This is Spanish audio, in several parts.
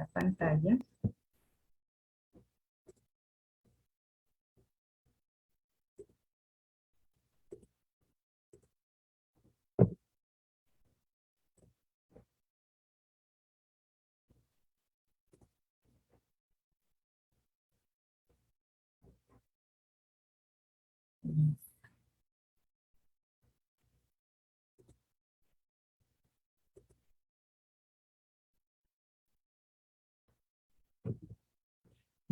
la pantalla.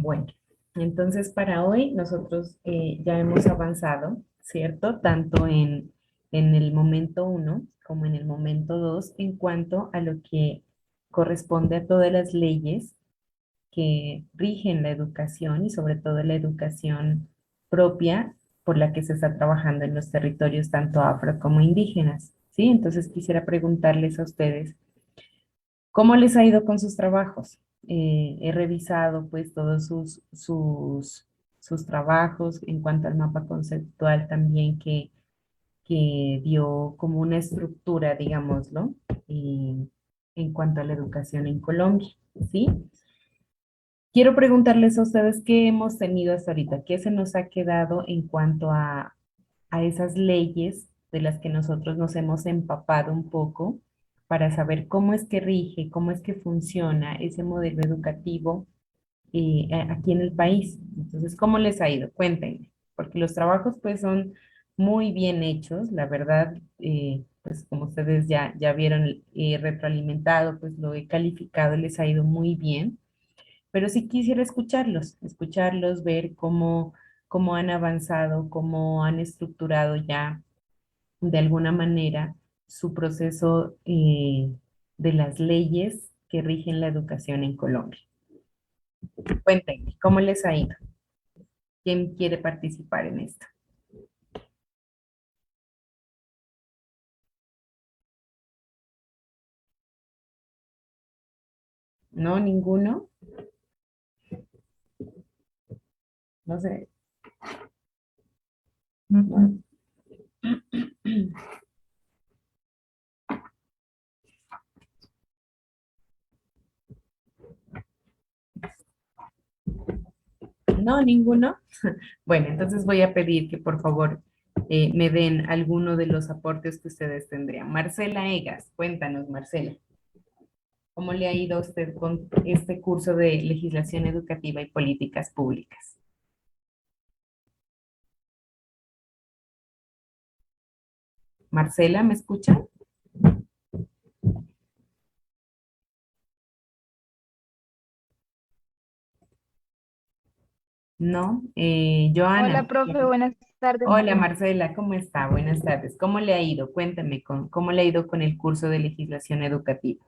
Bueno, entonces para hoy nosotros ya hemos avanzado, ¿cierto? Tanto en el momento uno como en el momento 2 en cuanto a lo que corresponde a todas las leyes que rigen la educación y sobre todo la educación propia por la que se está trabajando en los territorios tanto afro como indígenas, ¿sí? Entonces quisiera preguntarles a ustedes, ¿cómo les ha ido con sus trabajos? He revisado pues todos sus trabajos en cuanto al mapa conceptual también que dio como una estructura, digámoslo, en cuanto a la educación en Colombia, ¿sí? Quiero preguntarles a ustedes qué hemos tenido hasta ahorita, qué se nos ha quedado en cuanto a esas leyes de las que nosotros nos hemos empapado un poco para saber cómo es que rige, cómo es que funciona ese modelo educativo aquí en el país. Entonces, ¿cómo les ha ido? Cuéntenme, porque los trabajos pues son muy bien hechos, la verdad, pues como ustedes ya vieron retroalimentado, pues lo he calificado, les ha ido muy bien, pero sí quisiera escucharlos, ver cómo han avanzado, cómo han estructurado ya de alguna manera su proceso de las leyes que rigen la educación en Colombia. Cuéntenme, ¿cómo les ha ido? ¿Quién quiere participar en esto? ¿No? ¿Ninguno? No sé. No. ¿No? ¿Ninguno? Bueno, entonces voy a pedir que por favor me den alguno de los aportes que ustedes tendrían. Marcela Egas, cuéntanos, Marcela, ¿cómo le ha ido a usted con este curso de legislación educativa y políticas públicas? Marcela, ¿me escucha? No. Hola, Joana. profe, buenas tardes. Hola, Marcela, ¿cómo está? Buenas tardes. ¿Cómo le ha ido? Cuénteme, ¿cómo le ha ido con el curso de legislación educativa?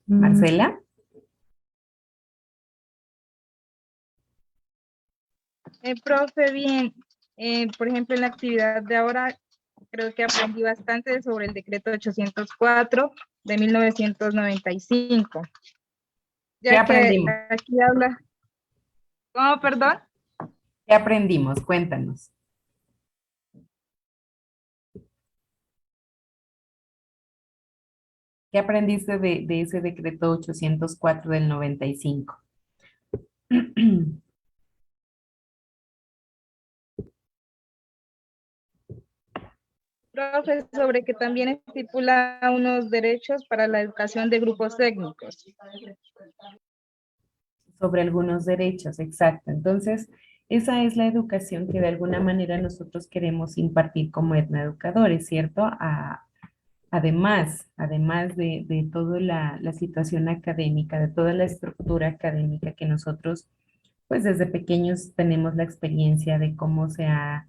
Marcela. Profe, bien. Por ejemplo, en la actividad de ahora, creo que aprendí bastante sobre el decreto 804 de 1995, ¿Qué ya que aprendimos? aquí habla, ¿cómo, perdón? ¿Qué aprendimos? Cuéntanos. ¿Qué aprendiste de ese decreto 804 del 95? Profe, sobre que también estipula unos derechos para la educación de grupos técnicos. Sobre algunos derechos, exacto. Entonces, esa es la educación que de alguna manera nosotros queremos impartir como etnoeducadores, ¿cierto? Además de toda la situación académica, de toda la estructura académica que nosotros, pues desde pequeños tenemos la experiencia de cómo se ha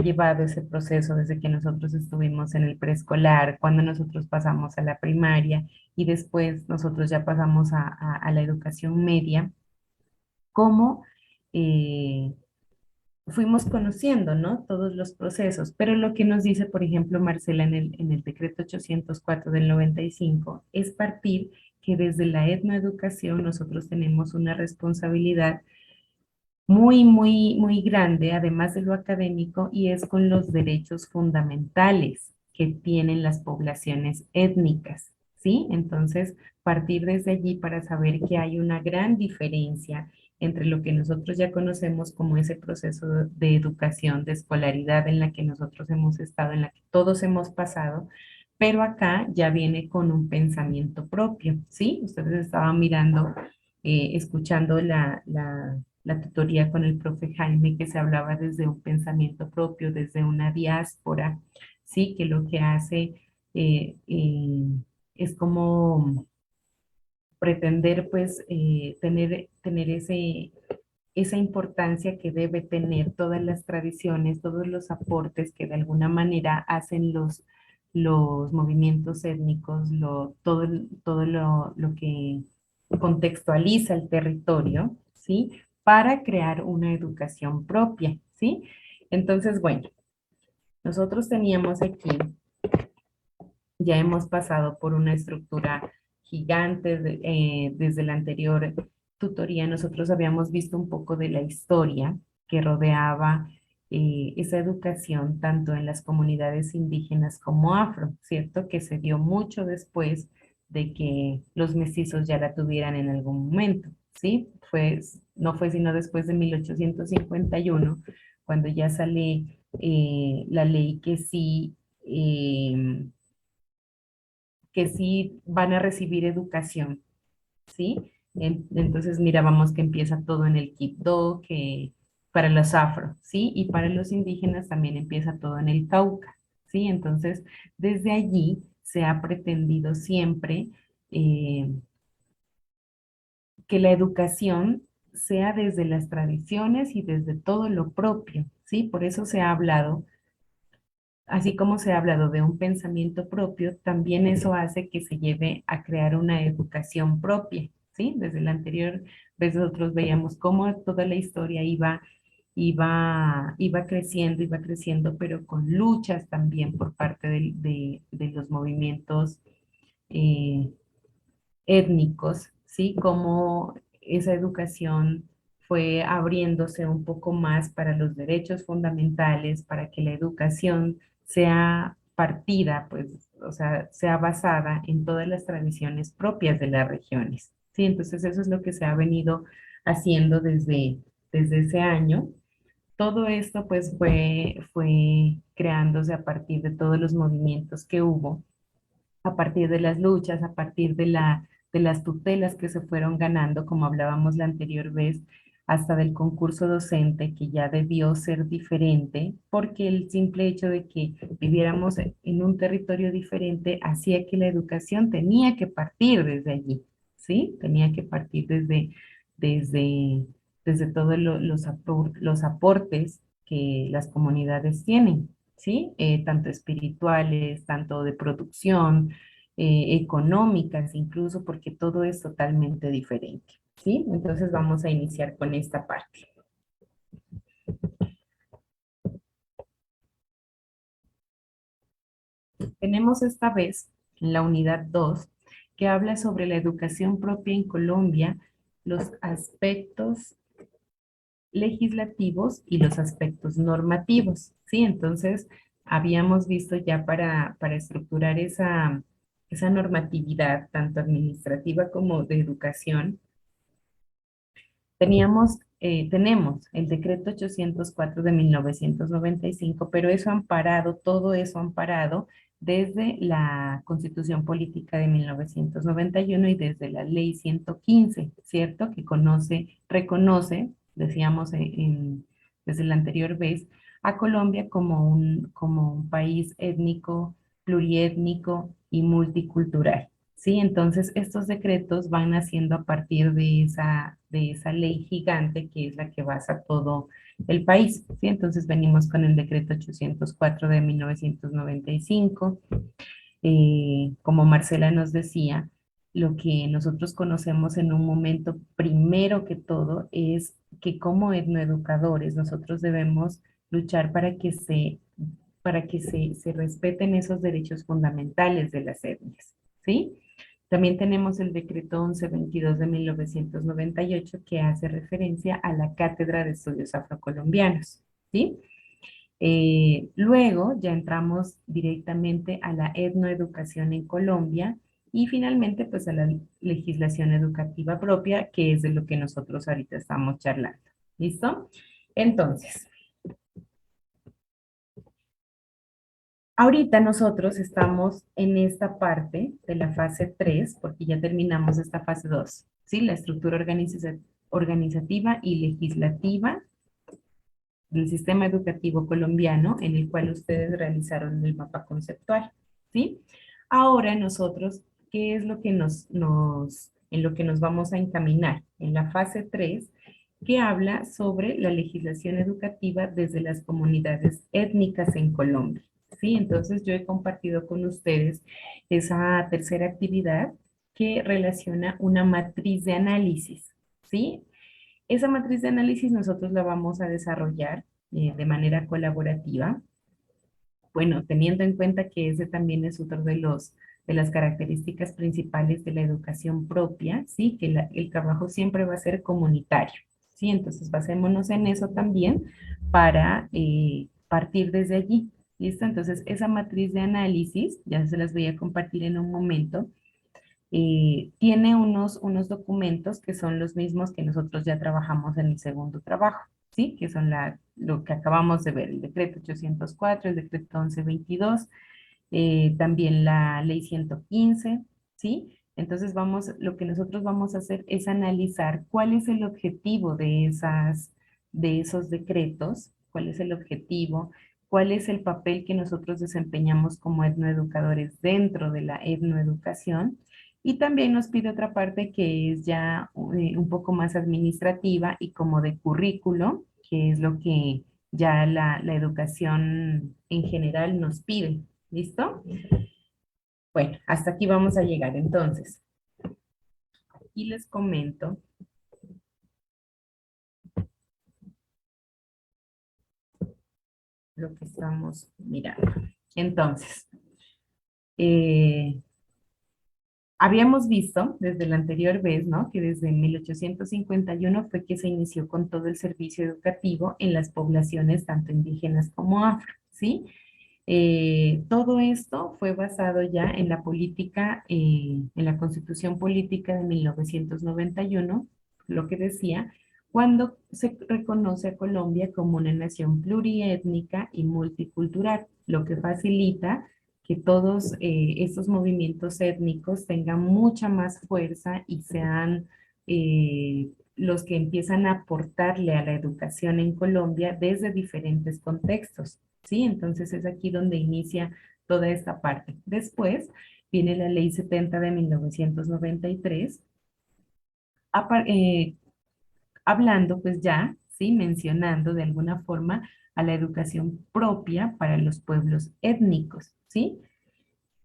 llevado ese proceso desde que nosotros estuvimos en el preescolar, cuando nosotros pasamos a la primaria y después nosotros ya pasamos a la educación media, cómo eh, fuimos conociendo, ¿no? Todos los procesos, pero lo que nos dice, por ejemplo, Marcela en el decreto 804 del 95 es partir que desde la etnoeducación nosotros tenemos una responsabilidad muy grande, además de lo académico, y es con los derechos fundamentales que tienen las poblaciones étnicas, ¿sí? Entonces, partir desde allí para saber que hay una gran diferencia entre lo que nosotros ya conocemos como ese proceso de educación, de escolaridad en la que nosotros hemos estado, en la que todos hemos pasado, pero acá ya viene con un pensamiento propio, ¿sí? Ustedes estaban mirando, escuchando la tutoría con el profe Jaime, que se hablaba desde un pensamiento propio, desde una diáspora, ¿sí? Que lo que hace es como pretender, pues, tener esa importancia que debe tener todas las tradiciones, todos los aportes que de alguna manera hacen los movimientos étnicos, todo lo que contextualiza el territorio, ¿sí? Para crear una educación propia, ¿sí? Entonces, bueno, nosotros teníamos aquí, ya hemos pasado por una estructura gigante desde la anterior tutoría. Nosotros habíamos visto un poco de la historia que rodeaba esa educación tanto en las comunidades indígenas como afro, ¿cierto? Que se dio mucho después de que los mestizos ya la tuvieran en algún momento, ¿sí? No fue sino después de 1851, cuando ya sale la ley que sí van a recibir educación, ¿sí? Entonces mirábamos que empieza todo en el Quibdó, que para los afro, ¿sí? Y para los indígenas también empieza todo en el Cauca, ¿sí? Entonces, desde allí se ha pretendido siempre eh, que la educación sea desde las tradiciones y desde todo lo propio, ¿sí? Por eso se ha hablado, así como se ha hablado de un pensamiento propio, también eso hace que se lleve a crear una educación propia, ¿sí? Desde la anterior vez nosotros veíamos cómo toda la historia iba creciendo, pero con luchas también por parte de los movimientos eh, étnicos, ¿sí? Cómo esa educación fue abriéndose un poco más para los derechos fundamentales, para que la educación sea partida, pues, o sea, sea basada en todas las tradiciones propias de las regiones, ¿sí? Entonces eso es lo que se ha venido haciendo desde ese año. Todo esto pues fue creándose a partir de todos los movimientos que hubo, a partir de las luchas, a partir de las tutelas que se fueron ganando, como hablábamos la anterior vez, hasta del concurso docente, que ya debió ser diferente, porque el simple hecho de que viviéramos en un territorio diferente hacía que la educación tenía que partir desde allí, ¿sí? Tenía que partir desde, desde todos los aportes que las comunidades tienen, ¿sí? Tanto espirituales, tanto de producción, económicas, incluso porque todo es totalmente diferente, ¿sí? Entonces vamos a iniciar con esta parte. Tenemos esta vez en la unidad 2 que habla sobre la educación propia en Colombia, los aspectos legislativos y los aspectos normativos, ¿sí? Entonces, habíamos visto ya para estructurar esa normatividad, tanto administrativa como de educación, tenemos el decreto 804 de 1995, pero eso amparado, todo eso amparado desde la Constitución Política de 1991 y desde la Ley 115, ¿cierto? Que reconoce, decíamos desde la anterior vez, a Colombia como un país étnico, pluriétnico y multicultural. Sí, entonces estos decretos van naciendo a partir de esa ley gigante que es la que basa todo el país. Sí, entonces venimos con el decreto 804 de 1995. Como Marcela nos decía, lo que nosotros conocemos en un momento, primero que todo, es que como etnoeducadores nosotros debemos luchar para que se respeten esos derechos fundamentales de las etnias, ¿sí? También tenemos el decreto 1122 de 1998 que hace referencia a la Cátedra de Estudios Afrocolombianos, ¿sí? Luego ya entramos directamente a la etnoeducación en Colombia y finalmente pues a la legislación educativa propia, que es de lo que nosotros ahorita estamos charlando. ¿Listo? Entonces, ahorita nosotros estamos en esta parte de la fase 3 porque ya terminamos esta fase 2, ¿sí? La estructura organizativa y legislativa del sistema educativo colombiano en el cual ustedes realizaron el mapa conceptual, ¿sí? Ahora nosotros, ¿qué es lo que en lo que nos vamos a encaminar? En la fase 3 que habla sobre la legislación educativa desde las comunidades étnicas en Colombia, ¿sí? Entonces yo he compartido con ustedes esa tercera actividad que relaciona una matriz de análisis, ¿sí? Esa matriz de análisis nosotros la vamos a desarrollar de manera colaborativa. Bueno, teniendo en cuenta que ese también es otro de las características principales de la educación propia, ¿sí? Que el trabajo siempre va a ser comunitario, ¿sí? Entonces basémonos en eso también para partir desde allí, ¿listo? Entonces esa matriz de análisis, ya se las voy a compartir en un momento, tiene unos documentos que son los mismos que nosotros ya trabajamos en el segundo trabajo, ¿sí? Que son lo que acabamos de ver, el decreto 804, el decreto 1122, también la ley 115, ¿sí? Entonces lo que nosotros vamos a hacer es analizar cuál es el objetivo de esos decretos, cuál es el objetivo, cuál es el papel que nosotros desempeñamos como etnoeducadores dentro de la etnoeducación. Y también nos pide otra parte que es ya un poco más administrativa y como de currículo, que es lo que ya la educación en general nos pide. ¿Listo? Bueno, hasta aquí vamos a llegar entonces. Y les comento lo que estamos mirando. Entonces, eh, habíamos visto desde la anterior vez, ¿no? Que desde 1851 fue que se inició con todo el servicio educativo en las poblaciones tanto indígenas como afro, ¿sí? Todo esto fue basado ya en la política, en la Constitución Política de 1991, lo que decía, cuando se reconoce a Colombia como una nación pluriétnica y multicultural, lo que facilita que todos estos movimientos étnicos tengan mucha más fuerza y sean los que empiezan a aportarle a la educación en Colombia desde diferentes contextos. ¿Sí? Entonces es aquí donde inicia toda esta parte. Después viene la Ley 70 de 1993, hablando pues ya, ¿sí? Mencionando de alguna forma a la educación propia para los pueblos étnicos, ¿sí?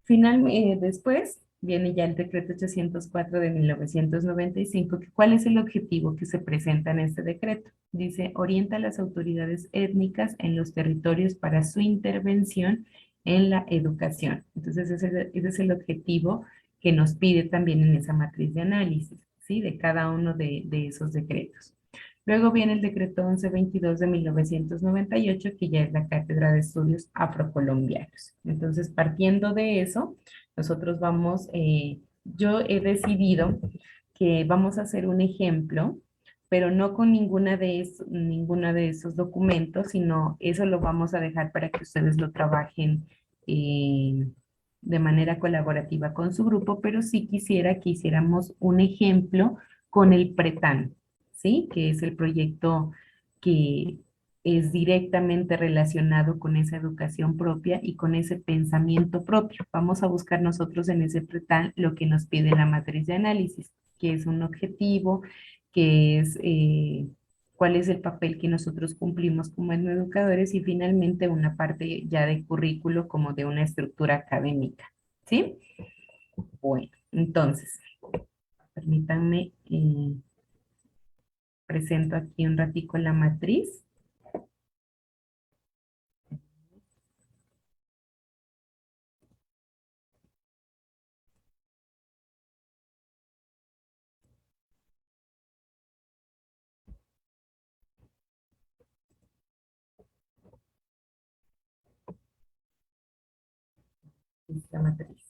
Finalmente, después viene ya el decreto 804 de 1995, que ¿cuál es el objetivo que se presenta en este decreto? Dice, orienta a las autoridades étnicas en los territorios para su intervención en la educación. Entonces, ese es el objetivo que nos pide también en esa matriz de análisis, ¿sí? De cada uno de esos decretos. Luego viene el decreto 1122 de 1998, que ya es la Cátedra de Estudios Afrocolombianos. Entonces, partiendo de eso, nosotros yo he decidido que vamos a hacer un ejemplo, pero no con ninguna de esos documentos, sino eso lo vamos a dejar para que ustedes lo trabajen de manera colaborativa con su grupo, pero sí quisiera que hiciéramos un ejemplo con el PRETAN. ¿Sí? Que es el proyecto que es directamente relacionado con esa educación propia y con ese pensamiento propio. Vamos a buscar nosotros en ese pretal lo que nos pide la matriz de análisis, que es un objetivo, que es cuál es el papel que nosotros cumplimos como educadores y finalmente una parte ya de currículo como de una estructura académica. ¿Sí? Bueno, entonces, permítanme presento aquí un ratico la matriz. esta matriz.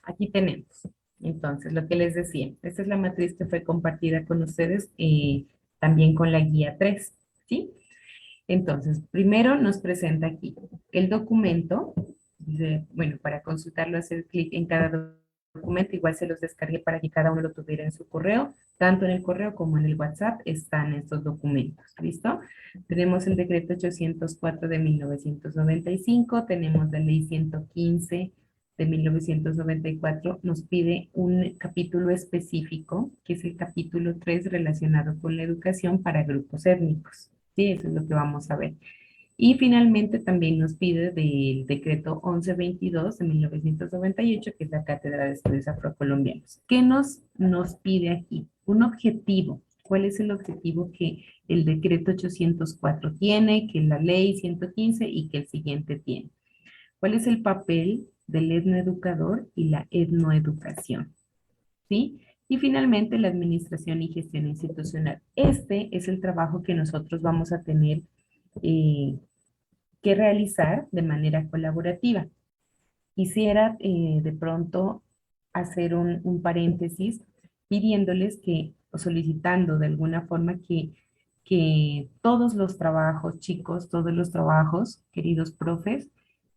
Aquí tenemos. Entonces, lo que les decía, esta es la matriz que fue compartida con ustedes también con la guía 3, ¿sí? Entonces, primero nos presenta aquí el documento. Bueno, para consultarlo, hacer clic en cada documento, igual se los descargué para que cada uno lo tuviera en su correo, tanto en el correo como en el WhatsApp están estos documentos, ¿listo? Tenemos el decreto 804 de 1995, tenemos la ley 115 de 1994, nos pide un capítulo específico, que es el capítulo 3 relacionado con la educación para grupos étnicos. Sí, eso es lo que vamos a ver. Y finalmente también nos pide del decreto 1122 de 1998, que es la Cátedra de Estudios Afrocolombianos. ¿Qué nos pide aquí? Un objetivo. ¿Cuál es el objetivo que el decreto 804 tiene, que la ley 115 y que el siguiente tiene? ¿Cuál es el papel del etnoeducador y la etnoeducación? ¿Sí? Y finalmente la administración y gestión institucional. Este es el trabajo que nosotros vamos a tener eh, que realizar de manera colaborativa. Quisiera de pronto hacer un paréntesis pidiéndoles que, o solicitando de alguna forma que todos los trabajos, chicos, todos los trabajos, queridos profes,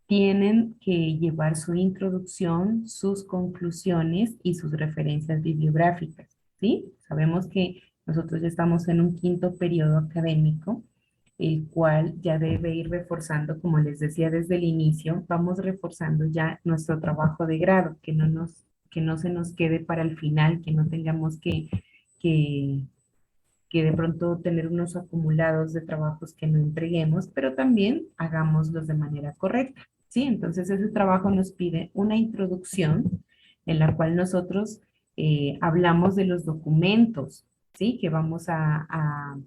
tienen que llevar su introducción, sus conclusiones y sus referencias bibliográficas, ¿sí? Sabemos que nosotros ya estamos en un quinto periodo académico, el cual ya debe ir reforzando, como les decía desde el inicio, vamos reforzando ya nuestro trabajo de grado, que no se nos quede para el final, que no tengamos que, que de pronto tener unos acumulados de trabajos que no entreguemos, pero también hagámoslos de manera correcta, ¿sí? Entonces ese trabajo nos pide una introducción en la cual nosotros hablamos de los documentos, ¿sí? Que vamos a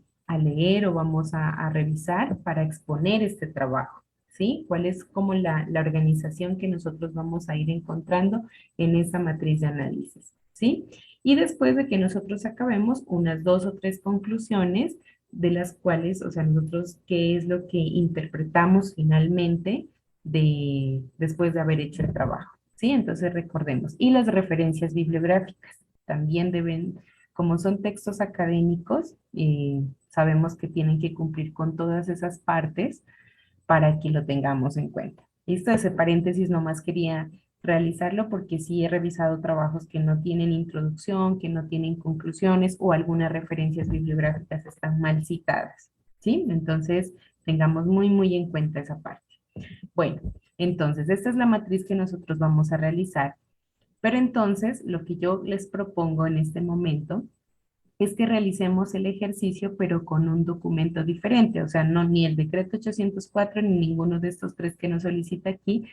leer o vamos a revisar para exponer este trabajo, ¿sí? ¿Cuál es como la organización que nosotros vamos a ir encontrando en esa matriz de análisis, ¿sí? Y después de que nosotros acabemos unas dos o tres conclusiones de las cuales, o sea, nosotros qué es lo que interpretamos finalmente después de haber hecho el trabajo, ¿sí? Entonces recordemos. Y las referencias bibliográficas también deben, como son textos académicos, sabemos que tienen que cumplir con todas esas partes para que lo tengamos en cuenta. Listo, ese paréntesis nomás quería realizarlo porque sí he revisado trabajos que no tienen introducción, que no tienen conclusiones o algunas referencias bibliográficas están mal citadas, ¿sí? Entonces, tengamos muy en cuenta esa parte. Bueno, entonces, esta es la matriz que nosotros vamos a realizar, pero entonces, lo que yo les propongo en este momento es que realicemos el ejercicio, pero con un documento diferente, o sea, no ni el decreto 804 ni ninguno de estos tres que nos solicita aquí,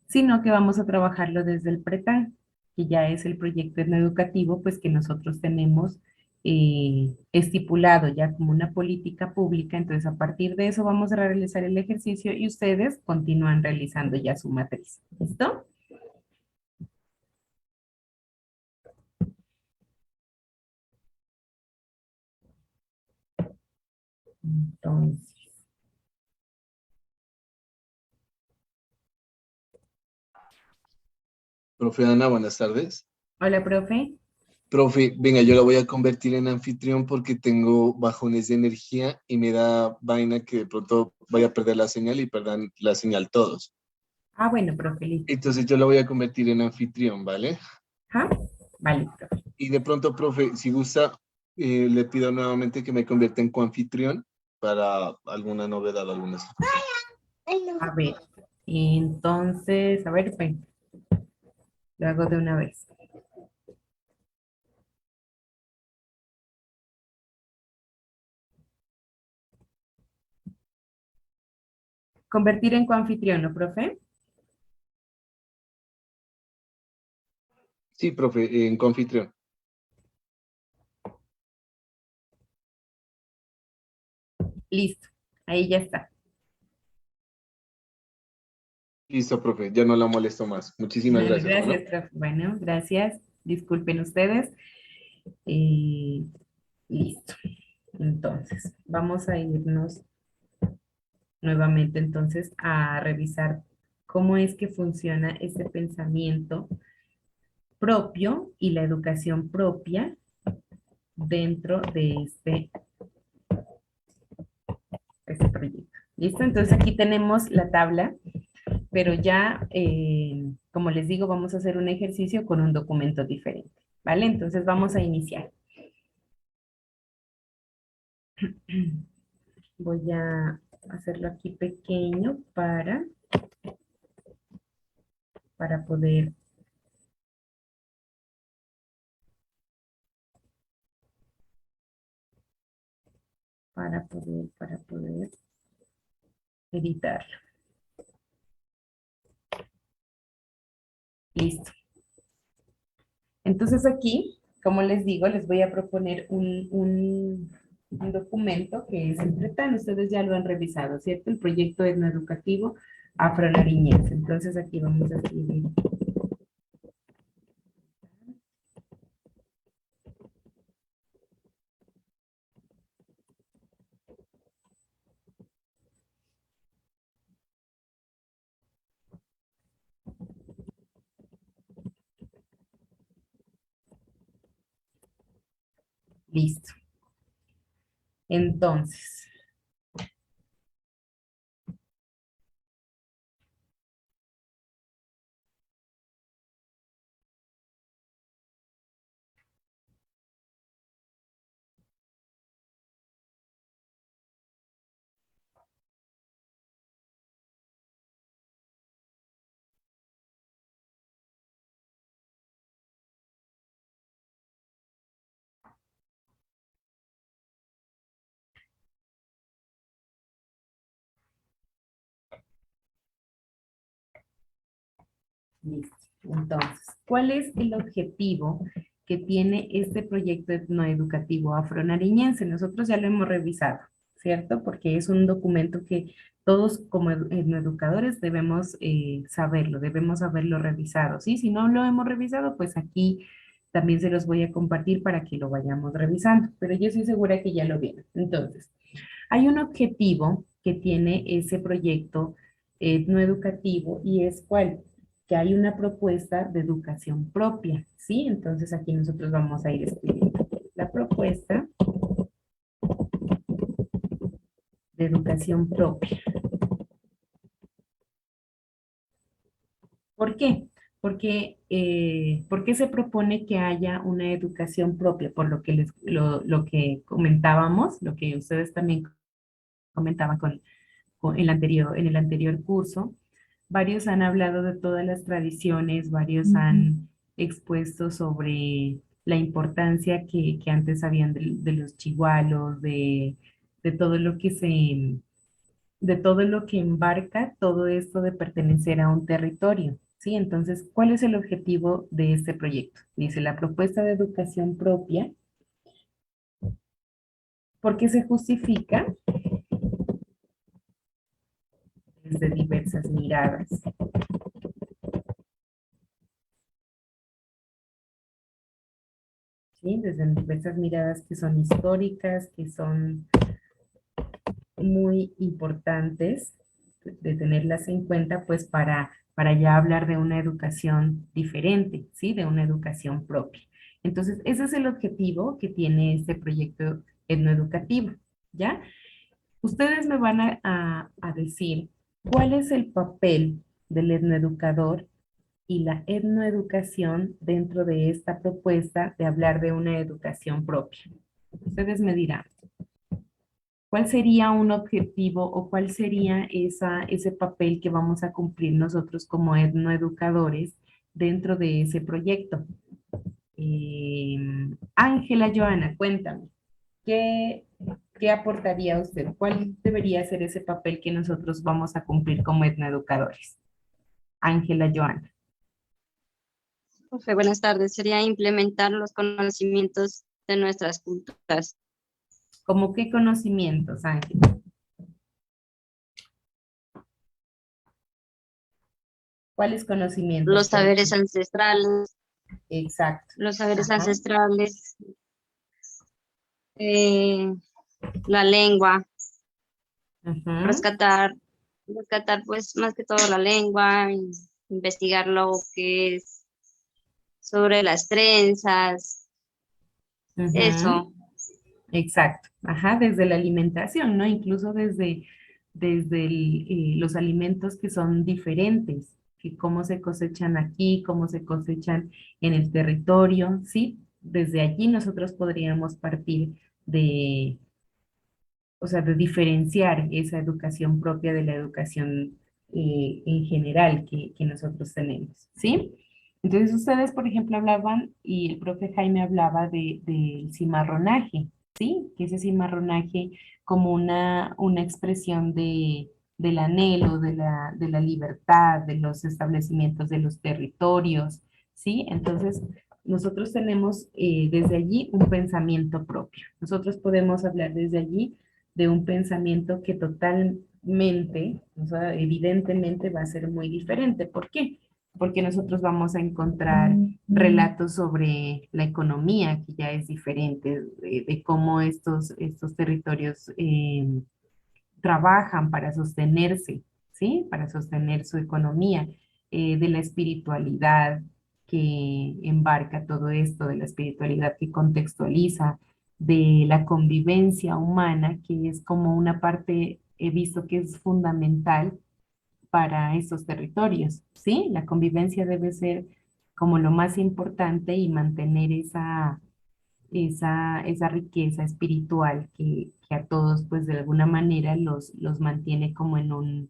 sino que vamos a trabajarlo desde el PRETAN, que ya es el proyecto educativo, pues que nosotros tenemos estipulado ya como una política pública, entonces a partir de eso vamos a realizar el ejercicio y ustedes continúan realizando ya su matriz. ¿Listo? Entonces, Profe Ana, buenas tardes. hola, profe. Profe, venga, yo la voy a convertir en anfitrión porque tengo bajones de energía y me da vaina que de pronto vaya a perder la señal y perdan la señal todos. Ah, bueno, profe, listo. Entonces yo la voy a convertir en anfitrión, ¿vale? Ajá. Vale, profe. Y de pronto, profe, si gusta, le pido nuevamente que me convierta en coanfitrión para alguna novedad, algunas. A ver, entonces, a ver, pues, lo hago de una vez. Convertir en coanfitrión, ¿no, profe? Sí, profe, en coanfitrión. Listo, ahí ya está. Listo, profe, ya no la molesto más. Muchísimas Bueno, gracias, gracias, bueno. profe. Bueno, gracias. Disculpen ustedes. Eh, listo. Entonces, vamos a irnos nuevamente entonces a revisar cómo es que funciona este pensamiento propio y la educación propia dentro de este proyecto. ¿Listo? Entonces aquí tenemos la tabla, pero ya, como les digo, vamos a hacer un ejercicio con un documento diferente. ¿Vale? Entonces vamos a iniciar. Voy a hacerlo aquí pequeño para poder editarlo. Listo. Entonces aquí, como les digo, les voy a proponer un documento que es entre tal, ustedes ya lo han revisado, ¿cierto? El proyecto etnoeducativo afronariñense. Entonces aquí vamos a escribir. Listo. Entonces, listo. Entonces, ¿cuál es el objetivo que tiene este proyecto etnoeducativo afronariñense? Nosotros ya lo hemos revisado, ¿cierto? Porque es un documento que todos como etnoeducadores debemos debemos haberlo revisado, ¿sí? Si no lo hemos revisado, pues aquí también se los voy a compartir para que lo vayamos revisando, pero yo estoy segura que ya lo vieron. Entonces, hay un objetivo que tiene ese proyecto no educativo y es cuál, que hay una propuesta de educación propia, ¿sí? Entonces aquí nosotros vamos a ir escribiendo la propuesta de educación propia. ¿Por qué? ¿Por qué se propone que haya una educación propia? Por lo que lo que comentábamos, lo que ustedes también comentaban en el anterior curso. Varios han hablado de todas las tradiciones, varios han expuesto sobre la importancia que antes habían de los chigualos, de todo lo que de todo lo que embarca todo esto de pertenecer a un territorio. ¿Sí? Entonces, ¿cuál es el objetivo de este proyecto? Dice la propuesta de educación propia, porque se justifica desde diversas miradas. ¿Sí? Desde diversas miradas que son históricas, que son muy importantes de tenerlas en cuenta, pues para ya hablar de una educación diferente, ¿sí? De una educación propia. Entonces, ese es el objetivo que tiene este proyecto etnoeducativo, ¿ya? Ustedes me van a decir cuál es el papel del etnoeducador y la etnoeducación dentro de esta propuesta de hablar de una educación propia. Ustedes me dirán, ¿cuál sería un objetivo o cuál sería ese papel que vamos a cumplir nosotros como etnoeducadores dentro de ese proyecto? Ángela, Joana, cuéntame, ¿qué, ¿qué aportaría usted? ¿Cuál debería ser ese papel que nosotros vamos a cumplir como etnoeducadores? Ángela, Joana. Profe, buenas tardes. Sería implementar los conocimientos de nuestras culturas. ¿Cómo qué conocimientos, Ángela? ¿Cuáles conocimientos, los por saberes ejemplo? ancestrales, Exacto. los saberes Ajá. ancestrales, eh, la lengua, Ajá. rescatar pues más que todo la lengua, investigar lo que es sobre las trenzas, Ajá. eso. Exacto, ajá, desde la alimentación, ¿no? Incluso los alimentos que son diferentes, que cómo se cosechan aquí, cómo se cosechan en el territorio, ¿sí? Desde allí nosotros podríamos partir de, o sea, de diferenciar esa educación propia de la educación en general que nosotros tenemos, ¿sí? Entonces ustedes, por ejemplo, hablaban, y el profe Jaime hablaba del cimarronaje, ¿sí? Que ese cimarronaje como una expresión del anhelo, de la libertad, de los establecimientos de los territorios, ¿sí? Entonces, nosotros tenemos desde allí un pensamiento propio. Nosotros podemos hablar desde allí de un pensamiento que totalmente, o sea, evidentemente va a ser muy diferente. ¿Por qué? Porque nosotros vamos a encontrar relatos sobre la economía, que ya es diferente, de cómo estos territorios trabajan para sostenerse, ¿sí? Para sostener su economía, de la espiritualidad que embarca todo esto, de la espiritualidad que contextualiza, de la convivencia humana, que es como una parte, he visto que es fundamental para estos territorios, ¿sí? La convivencia debe ser como lo más importante y mantener esa riqueza espiritual que a todos, pues de alguna manera los mantiene como en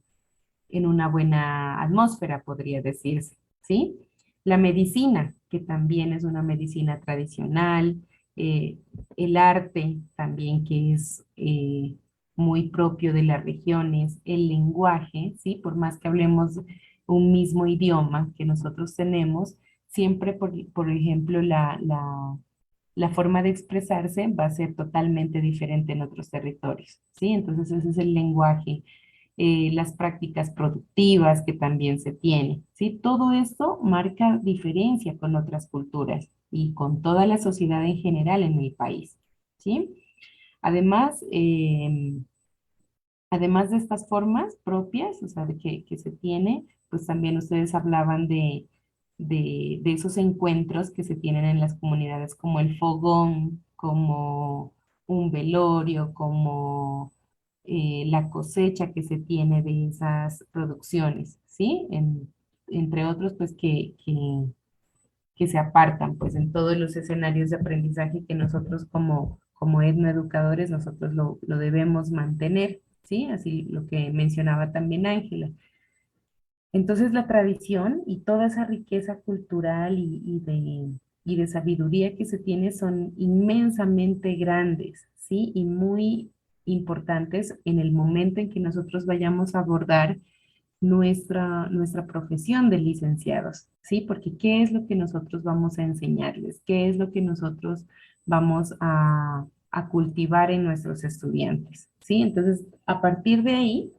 una buena atmósfera, podría decirse, ¿sí? La medicina, que también es una medicina tradicional, eh, el arte también, que es muy propio de las regiones, el lenguaje, ¿sí? Por más que hablemos un mismo idioma que nosotros tenemos, siempre, por ejemplo, la forma de expresarse va a ser totalmente diferente en otros territorios, ¿sí? Entonces ese es el lenguaje, las prácticas productivas que también se tienen, ¿sí? Todo esto marca diferencia con otras culturas y con toda la sociedad en general en el país, ¿sí? Además, además de estas formas propias, o sea, que se tiene, pues también ustedes hablaban de esos encuentros que se tienen en las comunidades, como el fogón, como un velorio, como la cosecha que se tiene de esas producciones, ¿sí? Entre otros, pues que se apartan, pues en todos los escenarios de aprendizaje que nosotros como etnoeducadores, nosotros lo debemos mantener, ¿sí? Así lo que mencionaba también Ángela. Entonces la tradición y toda esa riqueza cultural y de sabiduría que se tiene son inmensamente grandes, ¿sí? Y muy importantes en el momento en que nosotros vayamos a abordar nuestra profesión de licenciados, ¿sí? Porque ¿qué es lo que nosotros vamos a enseñarles? ¿Qué es lo que nosotros vamos a cultivar en nuestros estudiantes? ¿Sí? Entonces, a partir de ahí,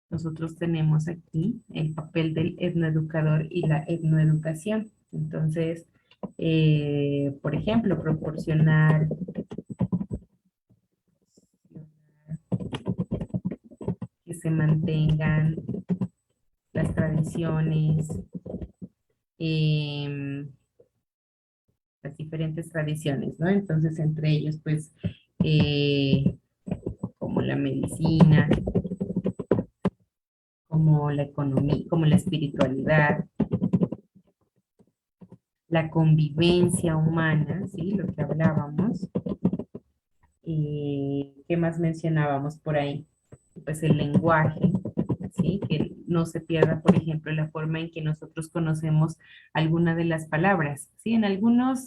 nosotros tenemos aquí el papel del etnoeducador y la etnoeducación. Entonces, por ejemplo, proporcionar que se mantengan las tradiciones, em, las diferentes tradiciones, ¿no? Entonces, entre ellos, pues, eh, como la medicina, como la economía, como la espiritualidad, la convivencia humana, ¿sí? Lo que hablábamos. ¿Qué más mencionábamos por ahí? Pues el lenguaje, ¿sí? Que no se pierda, por ejemplo, la forma en que nosotros conocemos alguna de las palabras, ¿sí? En algunos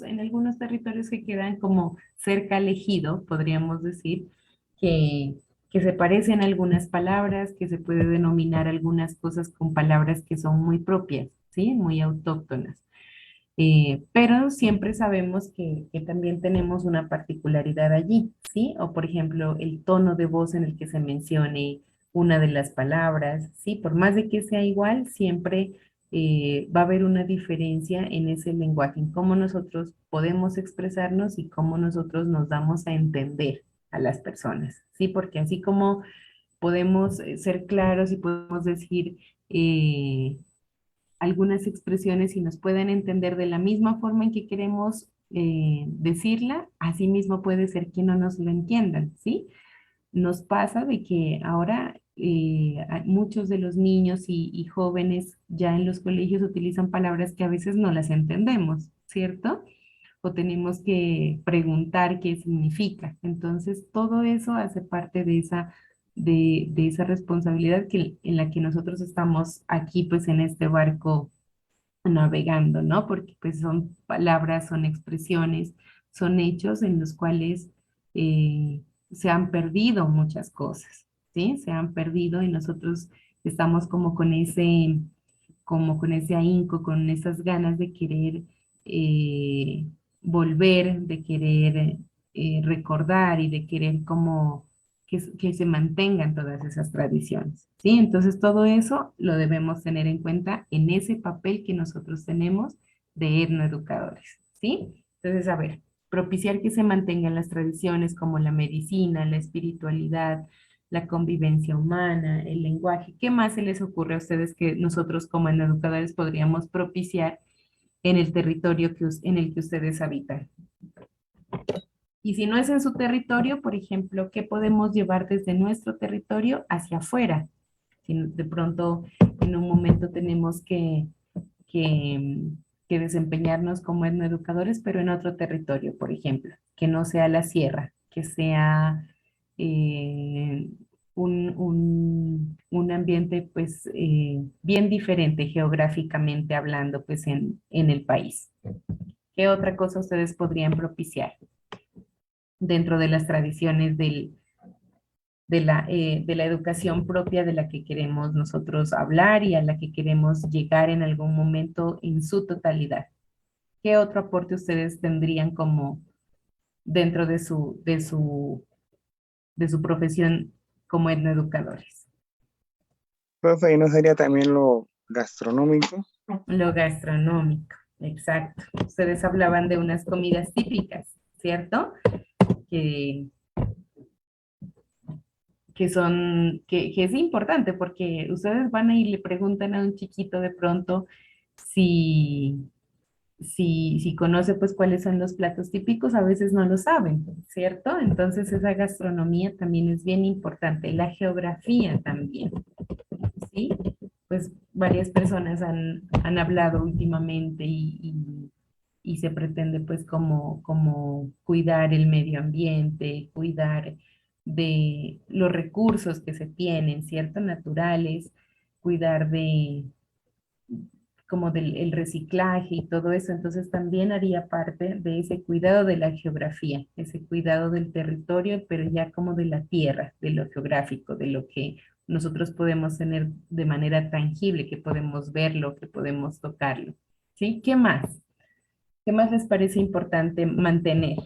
territorios que quedan como cerca al ejido, podríamos decir que, que se parecen algunas palabras, que se puede denominar algunas cosas con palabras que son muy propias, ¿sí? Muy autóctonas. Pero siempre sabemos que también tenemos una particularidad allí, ¿sí? O por ejemplo, el tono de voz en el que se mencione una de las palabras, ¿sí? Por más de que sea igual, siempre va a haber una diferencia en ese lenguaje, en cómo nosotros podemos expresarnos y cómo nosotros nos damos a entender a las personas, ¿sí? Porque así como podemos ser claros y podemos decir algunas expresiones y nos pueden entender de la misma forma en que queremos decirla, así mismo puede ser que no nos lo entiendan, ¿sí? Nos pasa de que ahora muchos de los niños y jóvenes ya en los colegios utilizan palabras que a veces no las entendemos, ¿cierto? O tenemos que preguntar qué significa. Entonces, todo eso hace parte de esa responsabilidad en la que nosotros estamos aquí, pues, en este barco navegando, ¿no? Porque pues son palabras, son expresiones, son hechos en los cuales se han perdido muchas cosas, ¿sí? Se han perdido y nosotros estamos como con ese ahínco, con esas ganas de querer eh, volver, de querer recordar y de querer como que se mantengan todas esas tradiciones, ¿sí? Entonces todo eso lo debemos tener en cuenta en ese papel que nosotros tenemos de etnoeducadores, ¿sí? Entonces, a ver, propiciar que se mantengan las tradiciones como la medicina, la espiritualidad, la convivencia humana, el lenguaje. ¿Qué más se les ocurre a ustedes que nosotros como educadores podríamos propiciar en el territorio en el que ustedes habitan? Y si no es en su territorio, por ejemplo, ¿qué podemos llevar desde nuestro territorio hacia afuera? Si de pronto en un momento tenemos que, que desempeñarnos como etnoeducadores, pero en otro territorio, por ejemplo, que no sea la sierra, que sea eh, un ambiente pues bien diferente geográficamente hablando pues en el país. ¿Qué otra cosa ustedes podrían propiciar dentro de las tradiciones de la educación propia de la que queremos nosotros hablar y a la que queremos llegar en algún momento en su totalidad? ¿Qué otro aporte ustedes tendrían como dentro de su profesión como etnoeducadores? Profe, ¿y no sería también lo gastronómico? Lo gastronómico, exacto. Ustedes hablaban de unas comidas típicas, ¿cierto? Que, que es importante porque ustedes van a ir y le preguntan a un chiquito de pronto si, si conoce pues cuáles son los platos típicos, a veces no lo saben, ¿cierto? Entonces esa gastronomía también es bien importante, la geografía también, ¿sí? Pues varias personas han hablado últimamente y se pretende pues como cuidar el medio ambiente, cuidar de los recursos que se tienen, ¿cierto? Naturales, cuidar de como del el reciclaje y todo eso, entonces también haría parte de ese cuidado de la geografía, ese cuidado del territorio, pero ya como de la tierra, de lo geográfico, de lo que nosotros podemos tener de manera tangible, que podemos verlo, que podemos tocarlo. ¿Sí? ¿Qué más? ¿Qué más les parece importante mantener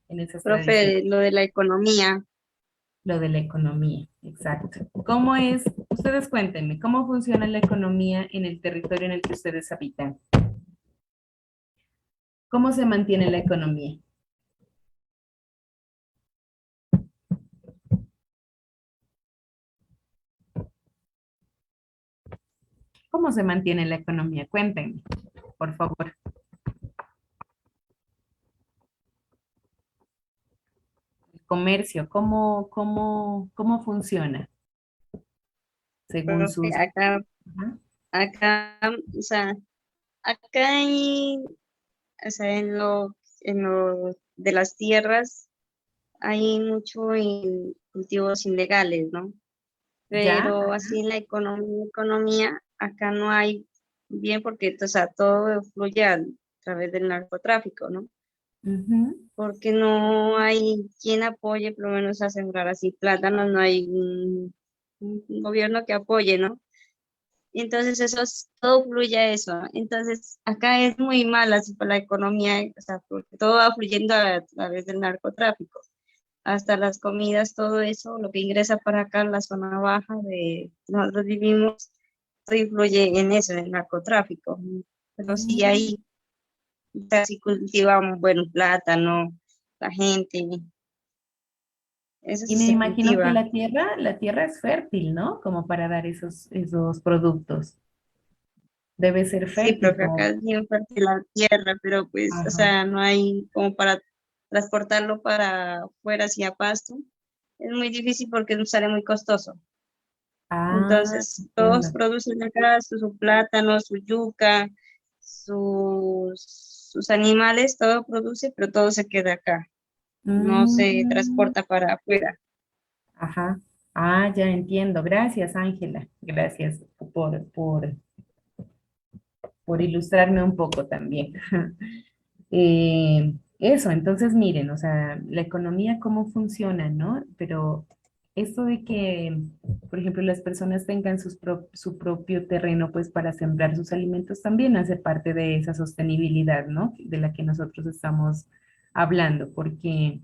en esas tradiciones? Profe, lo de la economía. Lo de la economía, exacto. ¿Cómo es? Ustedes cuéntenme, ¿cómo funciona la economía en el territorio en el que ustedes habitan? ¿Cómo se mantiene la economía? ¿Cómo se mantiene la economía? Cuéntenme, por favor. El comercio, ¿cómo funciona? Según Profe, sus... acá, Ajá. acá, o sea, acá hay, o sea, en lo de las tierras hay mucho en cultivos ilegales, ¿no? ¿Ya? Pero así en la economía, acá no hay bien porque, o sea, todo fluye a través del narcotráfico, ¿no? Ujú. Porque no hay quien apoye, por lo menos a sembrar así plátanos, no hay un gobierno que apoye, ¿no? Y entonces todo fluye a eso. Entonces, acá es muy mala así, por la economía, o sea, porque todo va fluyendo a través del narcotráfico. hasta las comidas, todo eso, lo que ingresa para acá, la zona baja de nosotros vivimos, esto influye en eso, en el narcotráfico. Pero sí Mm. ahí, casi cultivamos, bueno, plátano, la gente, eso Y sí me se imagino que cultiva. la tierra es fértil, ¿no? Como para dar esos productos. Debe ser Sí, fértil, profe, acá como, es bien fértil la tierra, pero pues, o ajá. sea, no hay como para transportarlo para afuera hacia Pasto. Es muy difícil porque nos sale muy costoso. Ah, Entonces, todos entiendo. producen acá su plátano, su yuca, sus animales, todo produce, pero todo se queda acá. No se Mm, transporta para afuera. ajá. Ah, ya entiendo. Gracias, Ángela. Gracias por ilustrarme un poco también. Eso, entonces miren, o sea, la economía, cómo funciona, ¿no? Pero esto de que, por ejemplo, las personas tengan su propio terreno, pues para sembrar sus alimentos también hace parte de esa sostenibilidad, ¿no? De la que nosotros estamos hablando, porque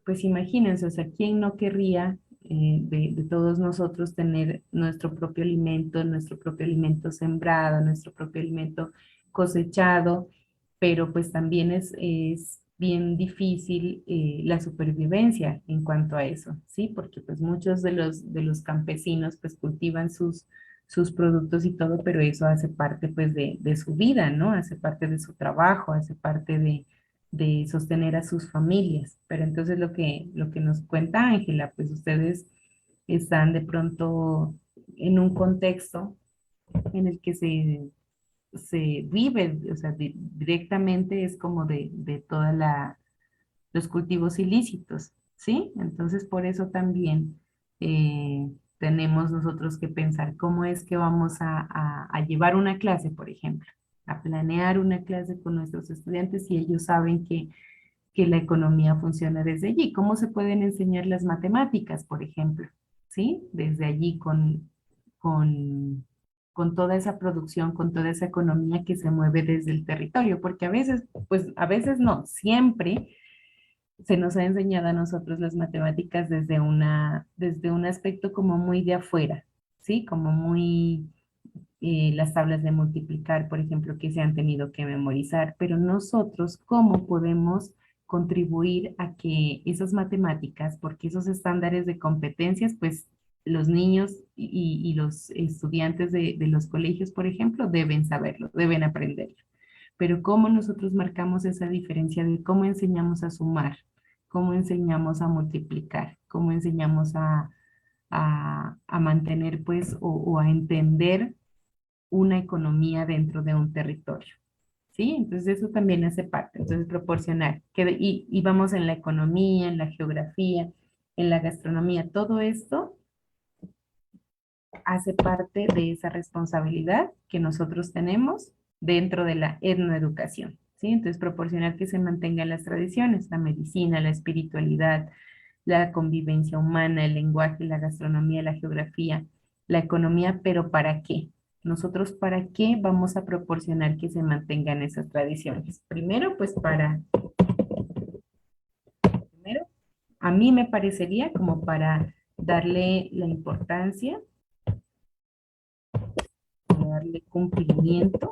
pues imagínense, o sea, ¿quién no querría de todos nosotros tener nuestro propio alimento sembrado, nuestro propio alimento cosechado? Pero pues también es bien difícil la supervivencia en cuanto a eso, ¿sí? Porque pues muchos de los campesinos pues cultivan sus productos y todo, pero eso hace parte pues de su vida, ¿no? Hace parte de su trabajo, hace parte de sostener a sus familias. Pero entonces lo que nos cuenta Ángela, pues ustedes están de pronto en un contexto en el que se vive, o sea, directamente es como de toda los cultivos ilícitos, ¿sí? Entonces por eso también tenemos nosotros que pensar cómo es que vamos a llevar una clase, por ejemplo, a planear una clase con nuestros estudiantes si ellos saben que la economía funciona desde allí. ¿Cómo se pueden enseñar las matemáticas, por ejemplo? ¿Sí? Desde allí con, con toda esa producción, con toda esa economía que se mueve desde el territorio, porque a veces, pues a veces no, siempre se nos ha enseñado a nosotros las matemáticas desde un aspecto como muy de afuera, ¿sí? Como muy las tablas de multiplicar, por ejemplo, que se han tenido que memorizar, pero nosotros, ¿cómo podemos contribuir a que esas matemáticas, porque esos estándares de competencias, pues los niños y los estudiantes de los colegios, por ejemplo, deben saberlo, deben aprenderlo? Pero cómo nosotros marcamos esa diferencia de cómo enseñamos a sumar, cómo enseñamos a multiplicar, cómo enseñamos a mantener, pues, o a entender una economía dentro de un territorio, ¿sí? Entonces eso también hace parte, entonces proporcionar, y vamos en la economía, en la geografía, en la gastronomía, todo esto hace parte de esa responsabilidad que nosotros tenemos dentro de la etnoeducación, ¿sí? Entonces proporcionar que se mantengan las tradiciones, la medicina, la espiritualidad, la convivencia humana, el lenguaje, la gastronomía, la geografía, la economía, pero ¿para qué? Nosotros, ¿para qué vamos a proporcionar que se mantengan esas tradiciones? Primero, pues primero, a mí me parecería como para darle la importancia, para darle cumplimiento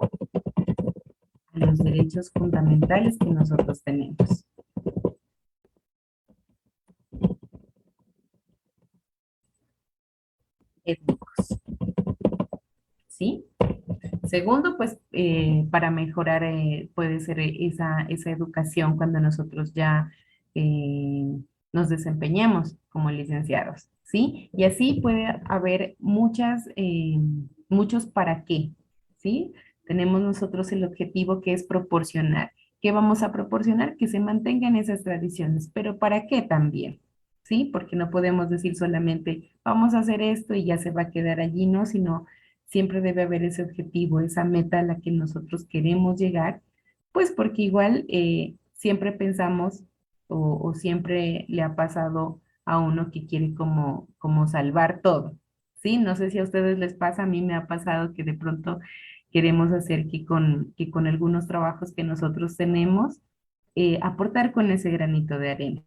a los derechos fundamentales que nosotros tenemos. Étnicos, ¿sí? Segundo, pues para mejorar puede ser esa educación cuando nosotros ya nos desempeñemos como licenciados, ¿sí? Y así puede haber muchos para qué, ¿sí? Tenemos nosotros el objetivo que es proporcionar. ¿Qué vamos a proporcionar? Que se mantengan esas tradiciones, pero ¿para qué también? ¿Sí? Porque no podemos decir solamente vamos a hacer esto y ya se va a quedar allí, ¿no? Sino siempre debe haber ese objetivo, esa meta a la que nosotros queremos llegar, pues porque igual siempre pensamos o siempre le ha pasado a uno que quiere como salvar todo, ¿sí? No sé si a ustedes les pasa, a mí me ha pasado que de pronto queremos hacer que con algunos trabajos que nosotros tenemos, aportar con ese granito de arena.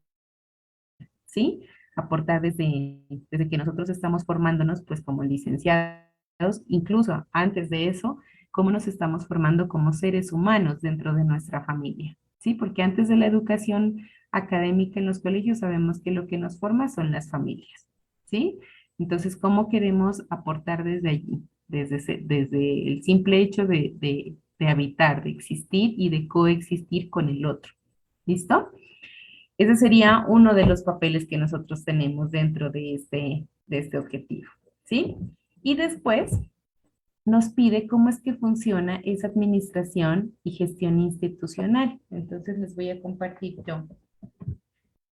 ¿sí? Aportar desde que nosotros estamos formándonos, pues como licenciados, incluso antes de eso, cómo nos estamos formando como seres humanos dentro de nuestra familia, ¿sí? Porque antes de la educación académica en los colegios sabemos que lo que nos forma son las familias, ¿sí? Entonces, ¿cómo queremos aportar desde allí? Desde el simple hecho de habitar, de existir y de coexistir con el otro. ¿Listo? Ese sería uno de los papeles que nosotros tenemos dentro de este objetivo, ¿sí? Y después nos pide cómo es que funciona esa administración y gestión institucional. Entonces les voy a compartir yo,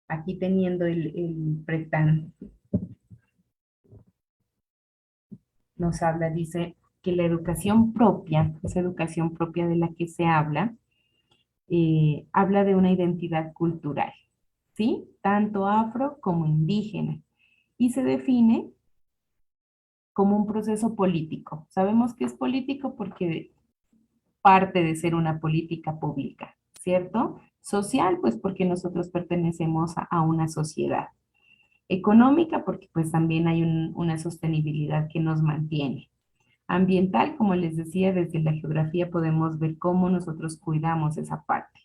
aquí teniendo el PRETAN, nos habla, dice que la educación propia, esa educación propia de la que se habla, habla de una identidad cultural, ¿sí? Tanto afro como indígena. Y se define como un proceso político. Sabemos que es político porque parte de ser una política pública, ¿cierto? Social, pues porque nosotros pertenecemos a una sociedad. Económica, porque pues también hay una sostenibilidad que nos mantiene. Ambiental, como les decía, desde la geografía podemos ver cómo nosotros cuidamos esa parte.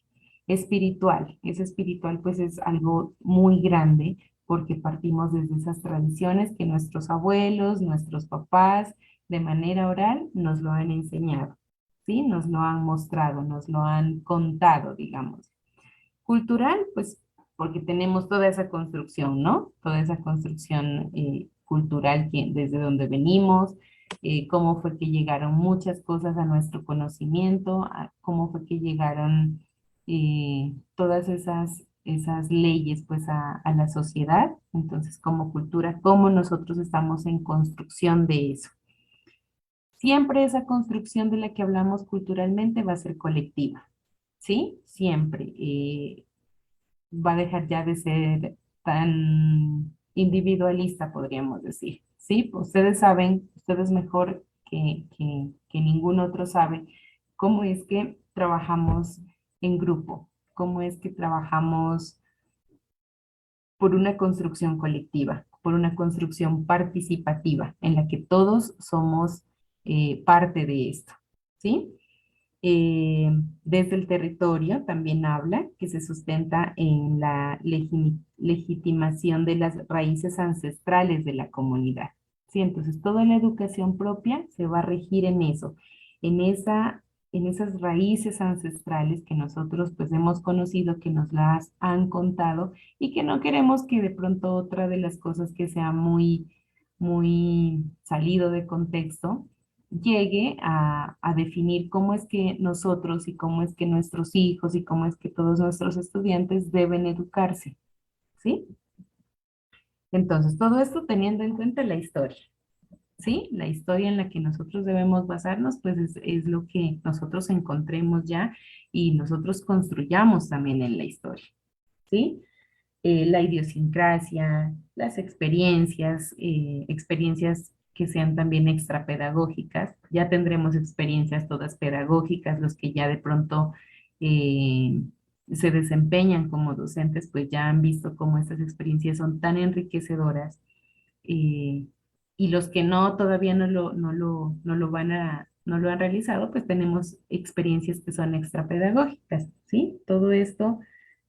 Espiritual, ese espiritual pues es algo muy grande porque partimos desde esas tradiciones que nuestros abuelos, nuestros papás, de manera oral nos lo han enseñado, ¿sí? Nos lo han mostrado, nos lo han contado, digamos. Cultural, pues porque tenemos toda esa construcción, ¿no? Toda esa construcción cultural desde donde venimos, cómo fue que llegaron muchas cosas a nuestro conocimiento, cómo fue que llegaron todas esas leyes pues a la sociedad. Entonces, como cultura, cómo nosotros estamos en construcción de eso. Siempre esa construcción de la que hablamos culturalmente va a ser colectiva, ¿sí? Siempre. Va a dejar ya de ser tan individualista, podríamos decir. Sí, ustedes saben, ustedes mejor que ningún otro sabe cómo es que trabajamos en grupo, cómo es que trabajamos por una construcción colectiva, por una construcción participativa en la que todos somos parte de esto, ¿sí? Desde el territorio también habla que se sustenta en la legitimación de las raíces ancestrales de la comunidad. ¿Sí? Entonces, toda la educación propia se va a regir en eso, en en esas raíces ancestrales que nosotros pues hemos conocido, que nos las han contado y que no queremos que de pronto otra de las cosas que sea muy salido de contexto llegue a definir cómo es que nosotros y cómo es que nuestros hijos y cómo es que todos nuestros estudiantes deben educarse, ¿sí? Entonces, todo esto teniendo en cuenta la historia, ¿sí? La historia en la que nosotros debemos basarnos, pues es lo que nosotros encontremos ya y nosotros construyamos también en la historia, ¿sí? La idiosincrasia, las experiencias, experiencias que sean también extrapedagógicas. Ya tendremos experiencias todas pedagógicas, los que ya de pronto eh, se desempeñan como docentes, pues ya han visto cómo estas experiencias son tan enriquecedoras eh, y los que no todavía no lo han realizado, pues tenemos experiencias que son extrapedagógicas, ¿sí? Todo esto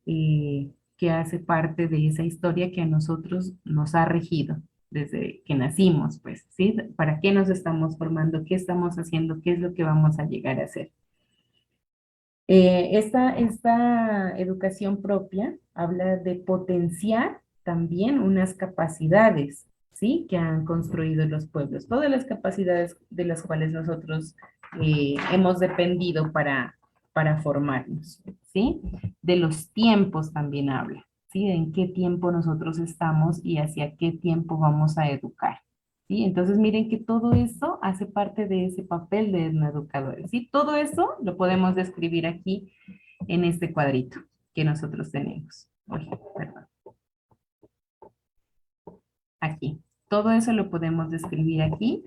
que hace parte de esa historia que a nosotros nos ha regido desde que nacimos, pues, ¿sí? ¿Para qué nos estamos formando? ¿Qué estamos haciendo? ¿Qué es lo que vamos a llegar a hacer? Esta educación propia habla de potenciar también unas capacidades, ¿sí? Que han construido los pueblos, todas las capacidades de las cuales nosotros hemos dependido para formarnos, ¿sí? De los tiempos también habla, ¿sí? De en qué tiempo nosotros estamos y hacia qué tiempo vamos a educar. ¿Sí? Entonces miren que todo eso hace parte de ese papel de un educador. ¿Sí? Todo eso lo podemos describir aquí en este cuadrito que nosotros tenemos. Uy, perdón. Aquí. Todo eso lo podemos describir aquí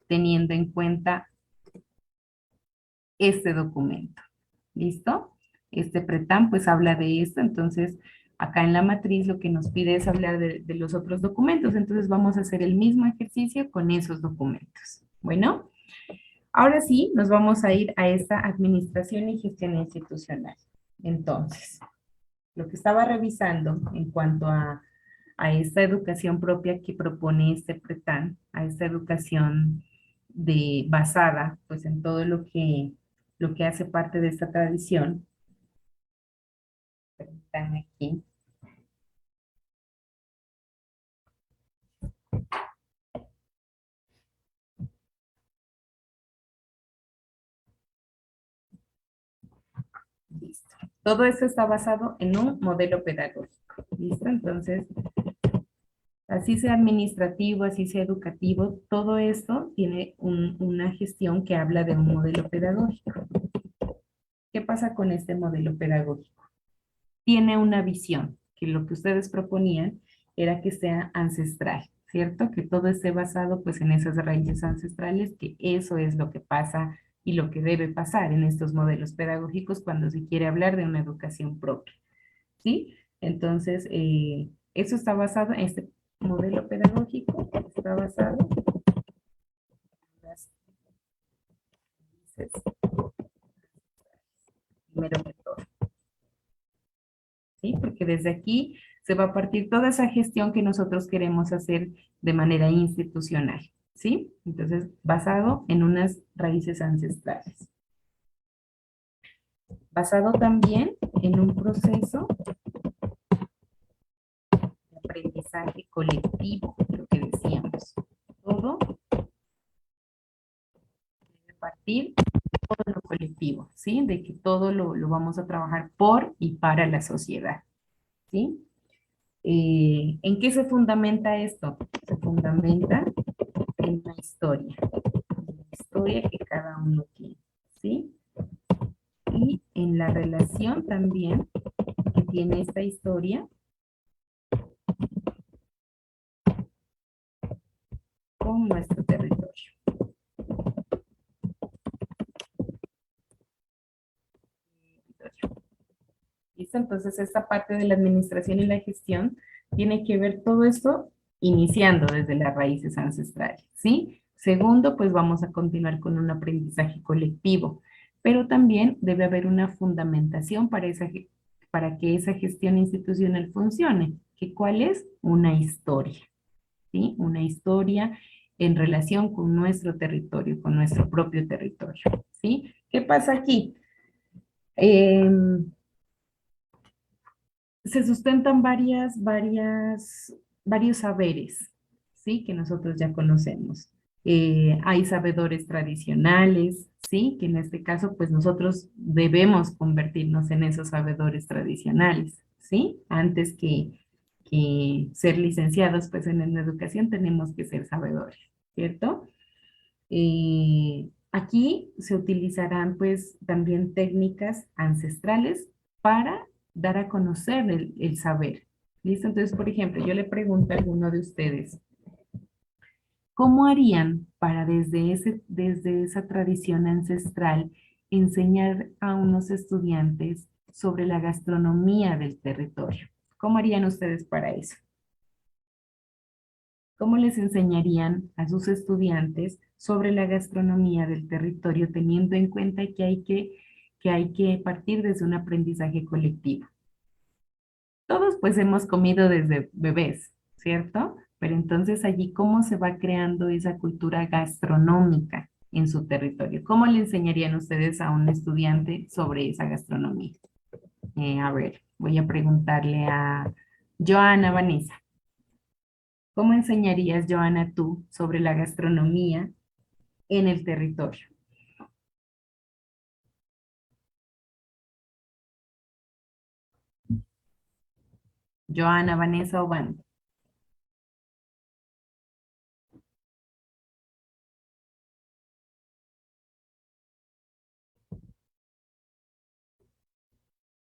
teniendo en cuenta este documento. ¿Listo? Este PRETAM pues habla de esto, entonces Acá en la matriz lo que nos pide es hablar de los otros documentos, entonces vamos a hacer el mismo ejercicio con esos documentos. Bueno, ahora sí nos vamos a ir a esta administración y gestión institucional. Entonces, lo que estaba revisando en cuanto a esta educación propia que propone este PRETAN, a esta educación basada pues en todo lo que hace parte de esta tradición. Están aquí. Listo. Todo esto está basado en un modelo pedagógico. ¿Listo? Entonces, así sea administrativo, así sea educativo, todo esto tiene una gestión que habla de un modelo pedagógico. ¿Qué pasa con este modelo pedagógico? Tiene una visión, que lo que ustedes proponían era que sea ancestral, ¿cierto? Que todo esté basado pues en esas raíces ancestrales, que eso es lo que pasa y lo que debe pasar en estos modelos pedagógicos cuando se quiere hablar de una educación propia, ¿sí? Entonces, eso está basado en este modelo pedagógico, está basado en las raíces, primero que todo. ¿Sí? Porque desde aquí se va a partir toda esa gestión que nosotros queremos hacer de manera institucional, ¿sí? Entonces, basado en unas raíces ancestrales. Basado también en un proceso de aprendizaje colectivo, lo que decíamos. Todo debe partir de todo lo colectivo, ¿sí? De que todo lo vamos a trabajar por y para la sociedad, ¿sí? ¿En qué se fundamenta esto? Se fundamenta en la historia que cada uno tiene, ¿sí? Y en la relación también que tiene esta historia con nuestro territorio. ¿Listo? Entonces, esta parte de la administración y la gestión tiene que ver todo esto iniciando desde las raíces ancestrales, ¿sí? Segundo, pues vamos a continuar con un aprendizaje colectivo, pero también debe haber una fundamentación para que esa gestión institucional funcione. ¿Que cuál es? Una historia, ¿sí? Una historia en relación con nuestro territorio, con nuestro propio territorio, ¿sí? ¿Qué pasa aquí? Se sustentan varios saberes, ¿sí? Que nosotros ya conocemos. Hay sabedores tradicionales, ¿sí? Que en este caso, pues nosotros debemos convertirnos en esos sabedores tradicionales, ¿sí? Antes que ser licenciados, pues en la educación tenemos que ser sabedores, ¿cierto? Aquí se utilizarán pues también técnicas ancestrales para dar a conocer el saber. ¿Listo? Entonces, por ejemplo, yo le pregunto a alguno de ustedes, ¿cómo harían para desde esa tradición ancestral enseñar a unos estudiantes sobre la gastronomía del territorio? ¿Cómo harían ustedes para eso? ¿Cómo les enseñarían a sus estudiantes sobre la gastronomía del territorio, teniendo en cuenta que hay que partir desde un aprendizaje colectivo? Todos pues hemos comido desde bebés, ¿cierto? Pero entonces allí, ¿cómo se va creando esa cultura gastronómica en su territorio? ¿Cómo le enseñarían ustedes a un estudiante sobre esa gastronomía? A ver, voy a preguntarle a Joana Vanessa. ¿Cómo enseñarías, Joana, tú sobre la gastronomía en el territorio? Joana, Vanessa o Van.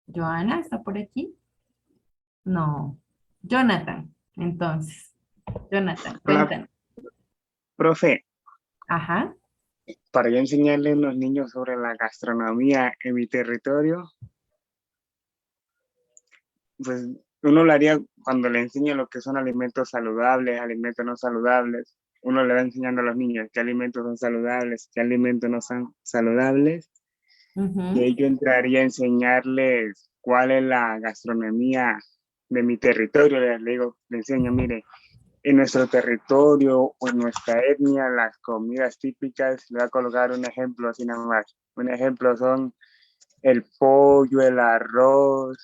Joana, ¿está por aquí? No. Jonathan, entonces. Jonathan, Hola, cuéntanos. profe, Ajá. para yo enseñarle a los niños sobre la gastronomía en mi territorio, pues uno lo haría cuando le enseña lo que son alimentos saludables, alimentos no saludables. Uno le va enseñando a los niños qué alimentos son saludables, qué alimentos no son saludables. Y ahí yo entraría a enseñarles cuál es la gastronomía de mi territorio. Les digo, le enseño, mire, en nuestro territorio o en nuestra etnia, las comidas típicas, le voy a colocar un ejemplo así nada más. Un ejemplo son el pollo, el arroz,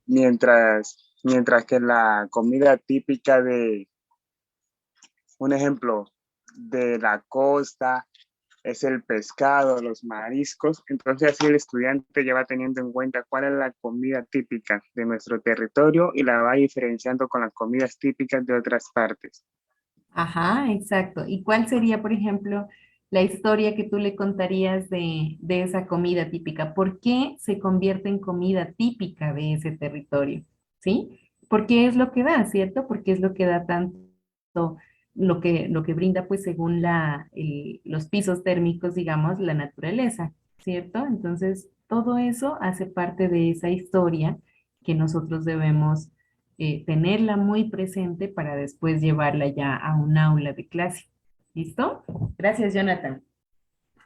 mientras que la comida típica de, un ejemplo, de la costa es el pescado, los mariscos. Entonces así el estudiante ya va teniendo en cuenta cuál es la comida típica de nuestro territorio y la va diferenciando con las comidas típicas de otras partes. Ajá, exacto. ¿Y cuál sería, por ejemplo, la historia que tú le contarías de esa comida típica? ¿Por qué se convierte en comida típica de ese territorio? ¿Sí? Porque es lo que da, ¿cierto? Porque es lo que da tanto, lo que brinda, pues, según los pisos térmicos, digamos, la naturaleza, ¿cierto? Entonces, todo eso hace parte de esa historia que nosotros debemos tenerla muy presente para después llevarla ya a un aula de clase. ¿Listo? Gracias, Jonathan.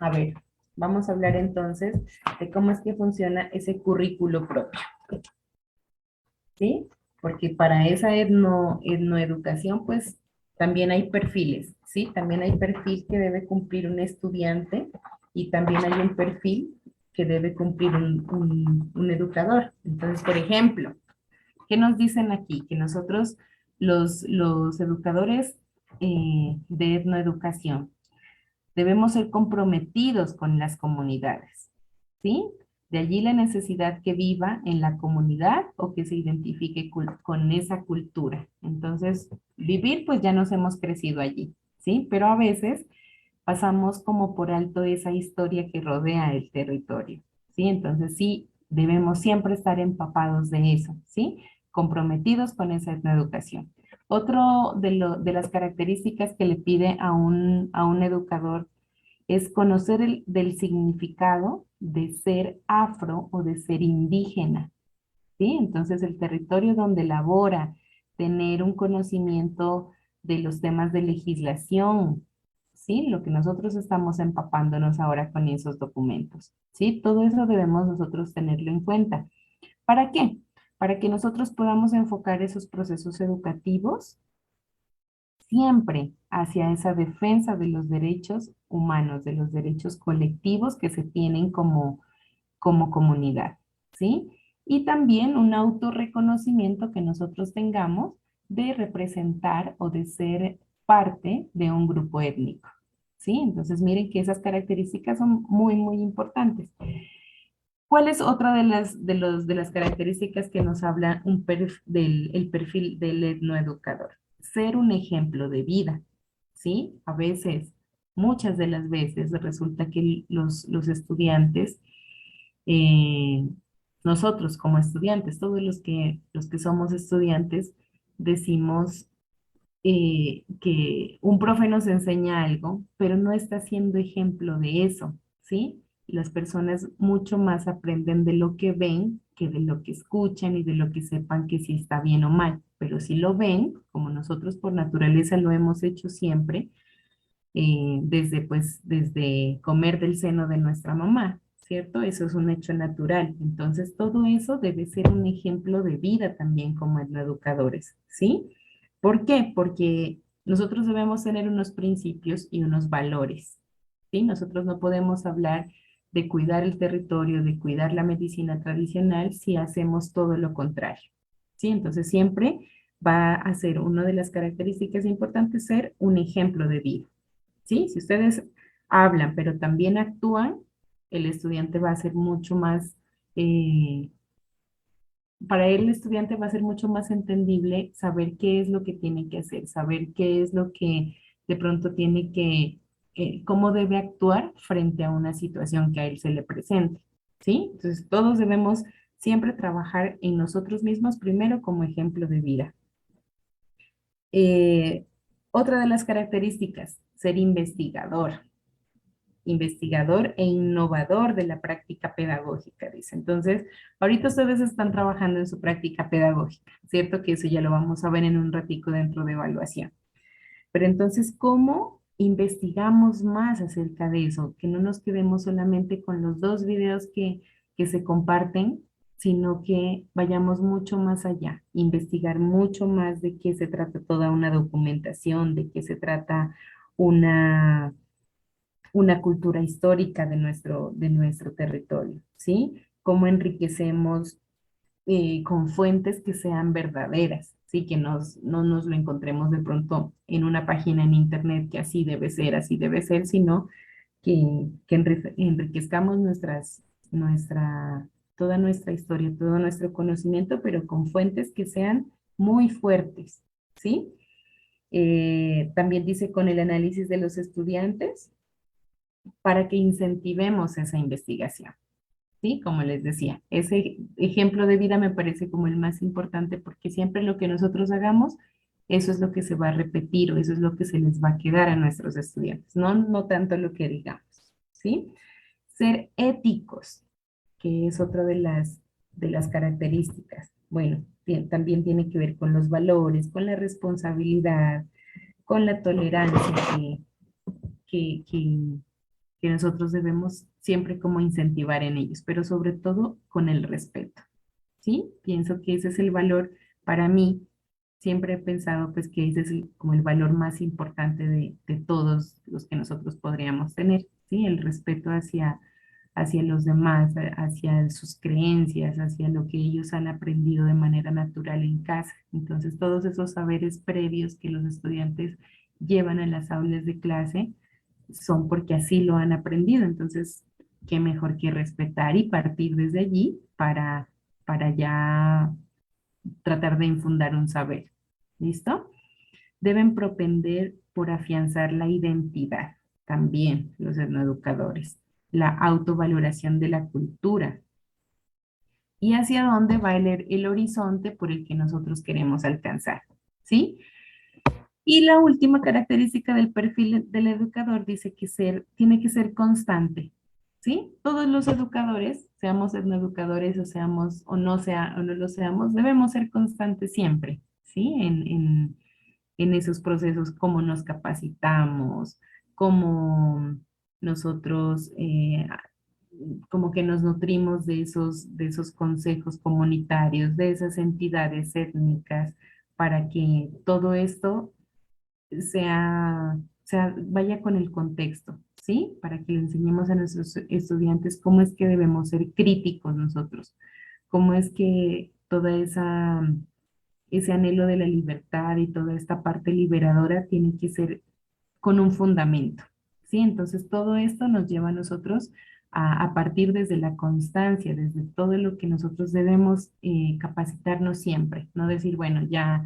A ver, vamos a hablar entonces de cómo es que funciona ese currículo propio. ¿Sí? Porque para esa etnoeducación, pues también hay perfiles, ¿sí? También hay perfil que debe cumplir un estudiante y también hay un perfil que debe cumplir un educador. Entonces, por ejemplo, ¿qué nos dicen aquí? Que nosotros, los educadores de etnoeducación, debemos ser comprometidos con las comunidades, ¿sí? De allí la necesidad que viva en la comunidad o que se identifique con esa cultura. Entonces, vivir, pues ya nos hemos crecido allí, ¿sí? Pero a veces pasamos como por alto esa historia que rodea el territorio, ¿sí? Entonces sí, debemos siempre estar empapados de eso, ¿sí? Comprometidos con esa etnoeducación. Otro de las características que le pide a un educador es conocer del significado de ser afro o de ser indígena, ¿sí? Entonces el territorio donde labora, tener un conocimiento de los temas de legislación, ¿sí? Lo que nosotros estamos empapándonos ahora con esos documentos, ¿sí? Todo eso debemos nosotros tenerlo en cuenta. ¿Para qué? Para que nosotros podamos enfocar esos procesos educativos siempre hacia esa defensa de los derechos humanos, de los derechos colectivos que se tienen como comunidad, ¿sí? Y también un autorreconocimiento que nosotros tengamos de representar o de ser parte de un grupo étnico, ¿sí? Entonces miren que esas características son muy, muy importantes. ¿Cuál es otra de las características que nos habla el perfil del etnoeducador? Ser un ejemplo de vida, ¿sí? A veces, muchas de las veces, resulta que los estudiantes, eh, nosotros como estudiantes, todos los que somos estudiantes, decimos que un profe nos enseña algo, pero no está siendo ejemplo de eso, ¿sí? Las personas mucho más aprenden de lo que ven que de lo que escuchan y de lo que sepan que si está bien o mal. Pero si lo ven, como nosotros por naturaleza lo hemos hecho siempre, desde comer del seno de nuestra mamá, ¿cierto? Eso es un hecho natural. Entonces, todo eso debe ser un ejemplo de vida también como educadores, ¿sí? ¿Por qué? Porque nosotros debemos tener unos principios y unos valores, ¿sí? Nosotros no podemos hablar de cuidar el territorio, de cuidar la medicina tradicional si hacemos todo lo contrario, ¿sí? Entonces, siempre va a ser una de las características importantes ser un ejemplo de vida. ¿Sí? Si ustedes hablan, pero también actúan, el estudiante va a ser mucho más, eh, para él el estudiante va a ser mucho más entendible saber qué es lo que tiene que hacer, saber qué es lo que de pronto tiene cómo debe actuar frente a una situación que a él se le presente. ¿Sí? Entonces, todos debemos siempre trabajar en nosotros mismos primero como ejemplo de vida. Eh, Otra de las características, ser investigador. investigador e innovador de la práctica pedagógica, dice. Entonces, ahorita ustedes están trabajando en su práctica pedagógica, ¿cierto? Que eso ya lo vamos a ver en un ratico dentro de evaluación. Pero entonces, ¿cómo investigamos más acerca de eso? Que no nos quedemos solamente con los 2 videos que se comparten, sino que vayamos mucho más allá, investigar mucho más de qué se trata toda una documentación, de qué se trata una, una cultura histórica de nuestro territorio, ¿sí? Cómo enriquecemos con fuentes que sean verdaderas, ¿sí? Que no nos lo encontremos de pronto en una página en internet que así debe ser, sino que enriquezcamos toda nuestra historia, todo nuestro conocimiento, pero con fuentes que sean muy fuertes, ¿sí? También dice con el análisis de los estudiantes para que incentivemos esa investigación. ¿Sí? Como les decía, ese ejemplo de vida me parece como el más importante porque siempre lo que nosotros hagamos, eso es lo que se va a repetir o eso es lo que se les va a quedar a nuestros estudiantes, no tanto lo que digamos, ¿sí? Ser éticos, que es otra de las características. Bueno, también tiene que ver con los valores, con la responsabilidad, con la tolerancia que, que, que nosotros debemos siempre como incentivar en ellos, pero sobre todo con el respeto, ¿sí? Pienso que ese es el valor para mí. Siempre he pensado pues que ese es como el valor más importante de todos los que nosotros podríamos tener, ¿sí? El respeto hacia los demás, hacia sus creencias, hacia lo que ellos han aprendido de manera natural en casa. Entonces, todos esos saberes previos que los estudiantes llevan a las aulas de clase, son porque así lo han aprendido. Entonces, qué mejor que respetar y partir desde allí para ya tratar de infundar un saber. ¿Listo? Deben propender por afianzar la identidad, también los etnoeducadores, la autovaloración de la cultura y hacia dónde va el horizonte por el que nosotros queremos alcanzar. ¿Sí? Y la última característica del perfil del educador dice que tiene que ser constante, ¿sí? Todos los educadores, seamos etnoeducadores o no lo seamos, debemos ser constantes siempre, ¿sí? En esos procesos, cómo nos capacitamos, cómo nosotros como que nos nutrimos de esos consejos comunitarios, de esas entidades étnicas, para que todo esto vaya con el contexto, ¿sí? Para que le enseñemos a nuestros estudiantes cómo es que debemos ser críticos nosotros, cómo es que ese anhelo de la libertad y toda esta parte liberadora tiene que ser con un fundamento, ¿sí? Entonces todo esto nos lleva a nosotros a partir desde la constancia, desde todo lo que nosotros debemos capacitarnos siempre, no decir, bueno, ya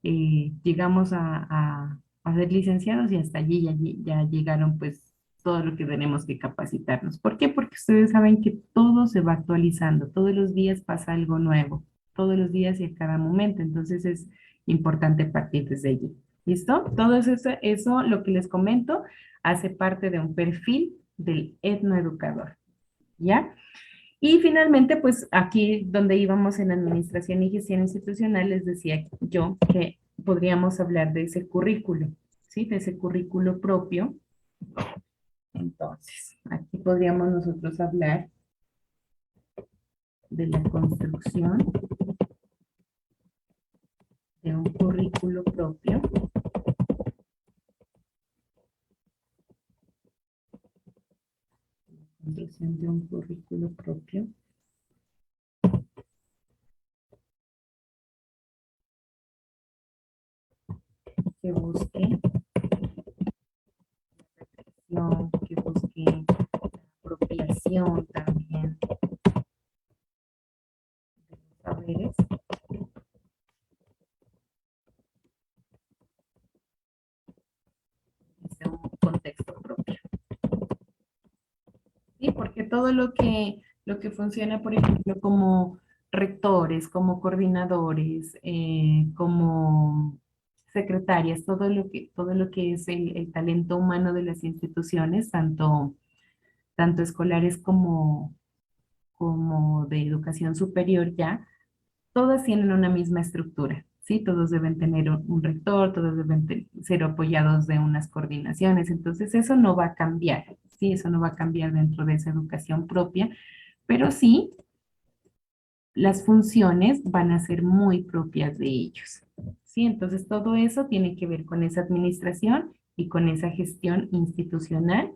llegamos a ser licenciados y hasta allí ya llegaron pues todo lo que tenemos que capacitarnos. ¿Por qué? Porque ustedes saben que todo se va actualizando, todos los días pasa algo nuevo, todos los días y a cada momento, entonces es importante partir desde allí. ¿Listo? Todo eso, lo que les comento, hace parte de un perfil del etnoeducador, ¿ya? Y finalmente, pues aquí donde íbamos en administración y gestión institucional, les decía yo que podríamos hablar de ese currículo, ¿sí? De ese currículo propio. Entonces, aquí podríamos nosotros hablar de la construcción de un currículo propio. Construcción de un currículo propio. Que busque reflexión, que busque apropiación también de los saberes. Desde un contexto propio. Sí, porque todo lo que funciona, por ejemplo, como rectores, como coordinadores, como secretarias, todo lo que es el talento humano de las instituciones, tanto tanto escolares como de educación superior ya, todas tienen una misma estructura, ¿sí? Todos deben tener un rector, todos deben ser apoyados de unas coordinaciones, entonces eso no va a cambiar, ¿sí? Eso no va a cambiar dentro de esa educación propia, pero sí las funciones van a ser muy propias de ellos, ¿sí? Entonces todo eso tiene que ver con esa administración y con esa gestión institucional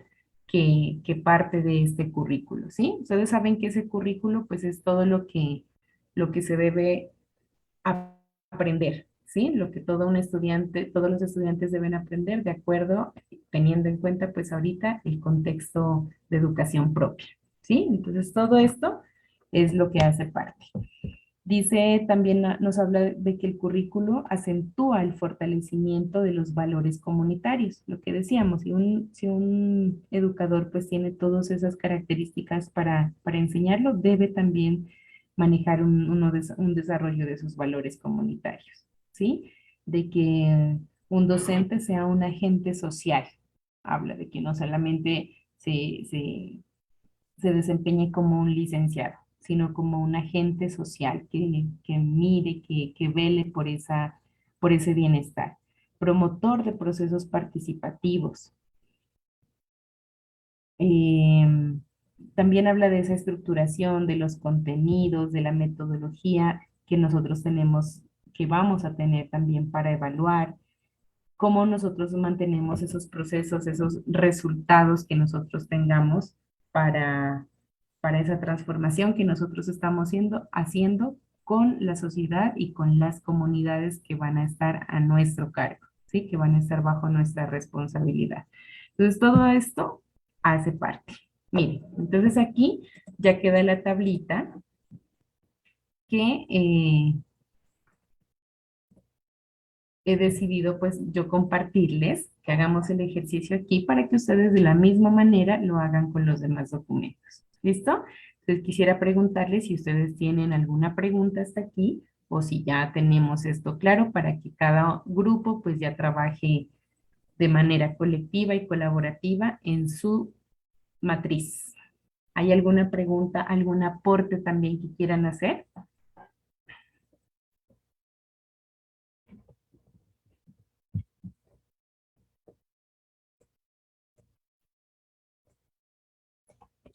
que parte de este currículo, ¿sí? Ustedes saben que ese currículo pues es todo lo que se debe aprender, ¿sí? Lo que todo un estudiante, todos los estudiantes deben aprender de acuerdo, teniendo en cuenta pues ahorita el contexto de educación propia, ¿sí? Entonces todo esto es lo que hace parte. Dice también, nos habla de que el currículo acentúa el fortalecimiento de los valores comunitarios, lo que decíamos, si un educador pues tiene todas esas características para enseñarlo, debe también manejar un desarrollo de sus valores comunitarios, ¿sí? De que un docente sea un agente social, habla de que no solamente se desempeñe como un licenciado, sino como un agente social que mire, que vele por ese bienestar. Promotor de procesos participativos. También habla de esa estructuración, de los contenidos, de la metodología que nosotros tenemos, que vamos a tener también para evaluar, cómo nosotros mantenemos esos procesos, esos resultados que nosotros tengamos para, para esa transformación que nosotros estamos haciendo con la sociedad y con las comunidades que van a estar a nuestro cargo, ¿sí? Que van a estar bajo nuestra responsabilidad. Entonces, todo esto hace parte. Miren, entonces aquí ya queda la tablita que he decidido pues yo compartirles, que hagamos el ejercicio aquí para que ustedes de la misma manera lo hagan con los demás documentos. ¿Listo? Entonces quisiera preguntarles si ustedes tienen alguna pregunta hasta aquí o si ya tenemos esto claro para que cada grupo pues ya trabaje de manera colectiva y colaborativa en su matriz. ¿Hay alguna pregunta, algún aporte también que quieran hacer?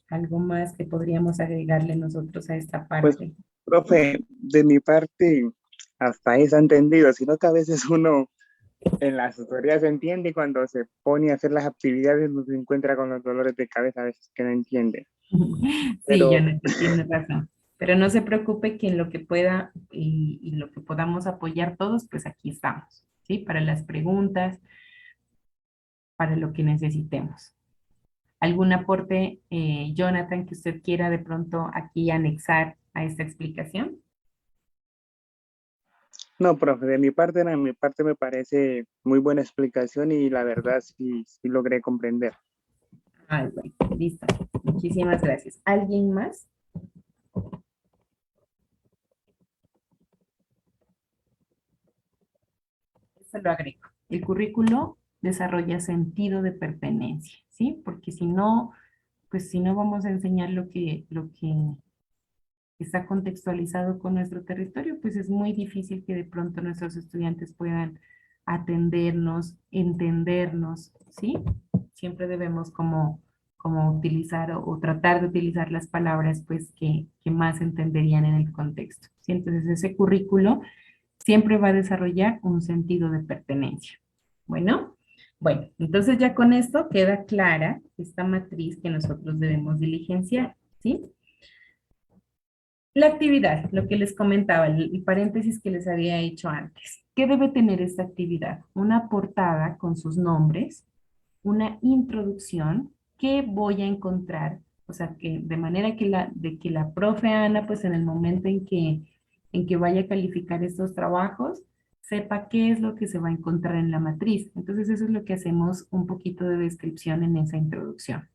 ¿Algo más que podríamos agregarle nosotros a esta Pues, parte? profe, de mi parte, hasta ahí se ha entendido, sino que a veces uno en las tutorías entiende y cuando se pone a hacer las actividades no se encuentra con los dolores de cabeza a veces que no entiende. Sí, Pero Jonathan, tienes razón. Pero no se preocupe que en lo que pueda y lo que podamos apoyar todos, pues aquí estamos, ¿sí? Para las preguntas, para lo que necesitemos. ¿Algún aporte, Jonathan, que usted quiera de pronto aquí anexar a esta explicación? no, profe, de mi parte me parece muy buena explicación y la verdad sí logré comprender. Ah, bueno, listo. Muchísimas gracias. ¿Alguien más? Eso lo agrego. El currículo desarrolla sentido de pertenencia, ¿sí? Porque si no, pues si no vamos a enseñar lo que está contextualizado con nuestro territorio, pues es muy difícil que de pronto nuestros estudiantes puedan atendernos, entendernos, ¿sí? Siempre debemos como utilizar o tratar de utilizar las palabras pues que más entenderían en el contexto, ¿sí? Entonces ese currículo siempre va a desarrollar un sentido de pertenencia. Bueno, entonces ya con esto queda clara esta matriz que nosotros debemos diligenciar, ¿sí? La actividad, lo que les comentaba, el paréntesis que les había hecho antes. ¿Qué debe tener esta actividad? Una portada con sus nombres, una introducción, ¿qué voy a encontrar? O sea, que de manera de que la profe Ana, pues en el momento en que vaya a calificar estos trabajos, sepa qué es lo que se va a encontrar en la matriz. Entonces, eso es lo que hacemos un poquito de descripción en esa introducción.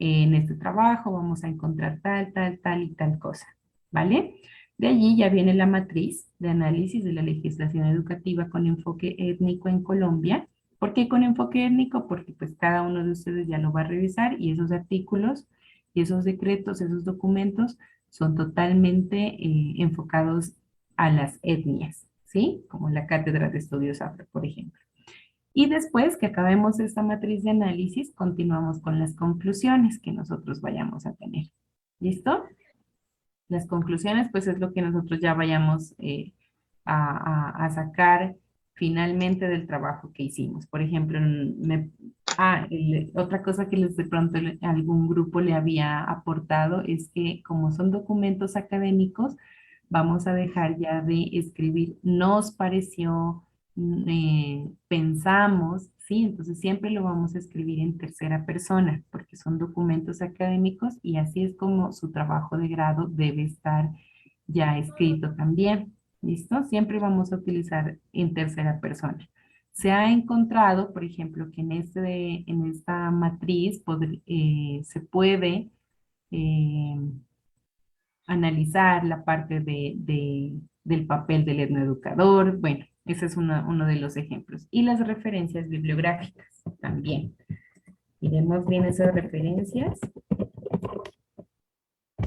En este trabajo vamos a encontrar tal, tal, tal y tal cosa, ¿vale? De allí ya viene la matriz de análisis de la legislación educativa con enfoque étnico en Colombia, ¿Por qué con enfoque étnico? Porque pues cada uno de ustedes ya lo va a revisar y esos artículos y esos decretos, esos documentos son totalmente enfocados a las etnias, ¿sí? Como la Cátedra de Estudios Afro, por ejemplo. Y después que acabemos esta matriz de análisis, continuamos con las conclusiones que nosotros vayamos a tener. ¿Listo? Las conclusiones, pues es lo que nosotros ya vayamos a sacar finalmente del trabajo que hicimos. Por ejemplo, otra cosa que les de pronto algún grupo le había aportado es que como son documentos académicos, vamos a dejar ya de escribir nos pareció, pensamos, ¿sí? Entonces siempre lo vamos a escribir en tercera persona porque son documentos académicos y así es como su trabajo de grado debe estar ya escrito también. ¿Listo? Siempre vamos a utilizar en tercera persona. Se ha encontrado, por ejemplo, que en esta matriz se puede analizar la parte del papel del etnoeducador. Bueno, ese es uno de los ejemplos. Y las referencias bibliográficas también. Miremos bien esas referencias,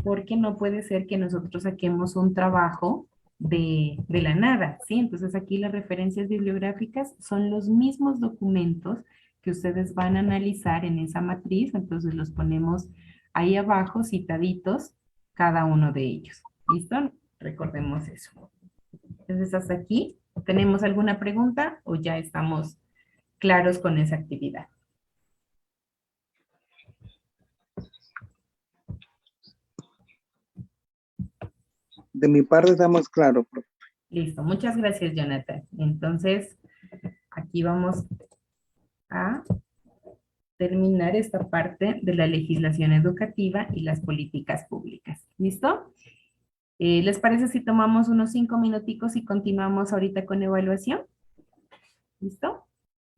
porque no puede ser que nosotros saquemos un trabajo de la nada, ¿sí? Entonces aquí las referencias bibliográficas son los mismos documentos que ustedes van a analizar en esa matriz, entonces los ponemos ahí abajo, citaditos, cada uno de ellos. ¿Listo? Recordemos eso. Entonces hasta aquí, ¿tenemos alguna pregunta o ya estamos claros con esa actividad? De mi parte estamos claros, profe. Listo, muchas gracias, Jonathan. Entonces, aquí vamos a terminar esta parte de la legislación educativa y las políticas públicas. ¿Listo? ¿Les parece si tomamos unos 5 minuticos y continuamos ahorita con evaluación? ¿Listo?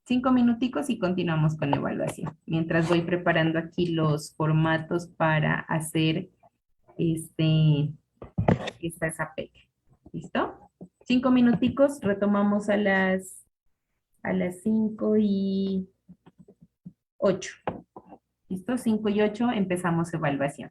5 minuticos y continuamos con evaluación. Mientras voy preparando aquí los formatos para hacer esta SAPEC. ¿Listo? 5 minuticos, retomamos a las 5:08. ¿Listo? 5:08 empezamos evaluación.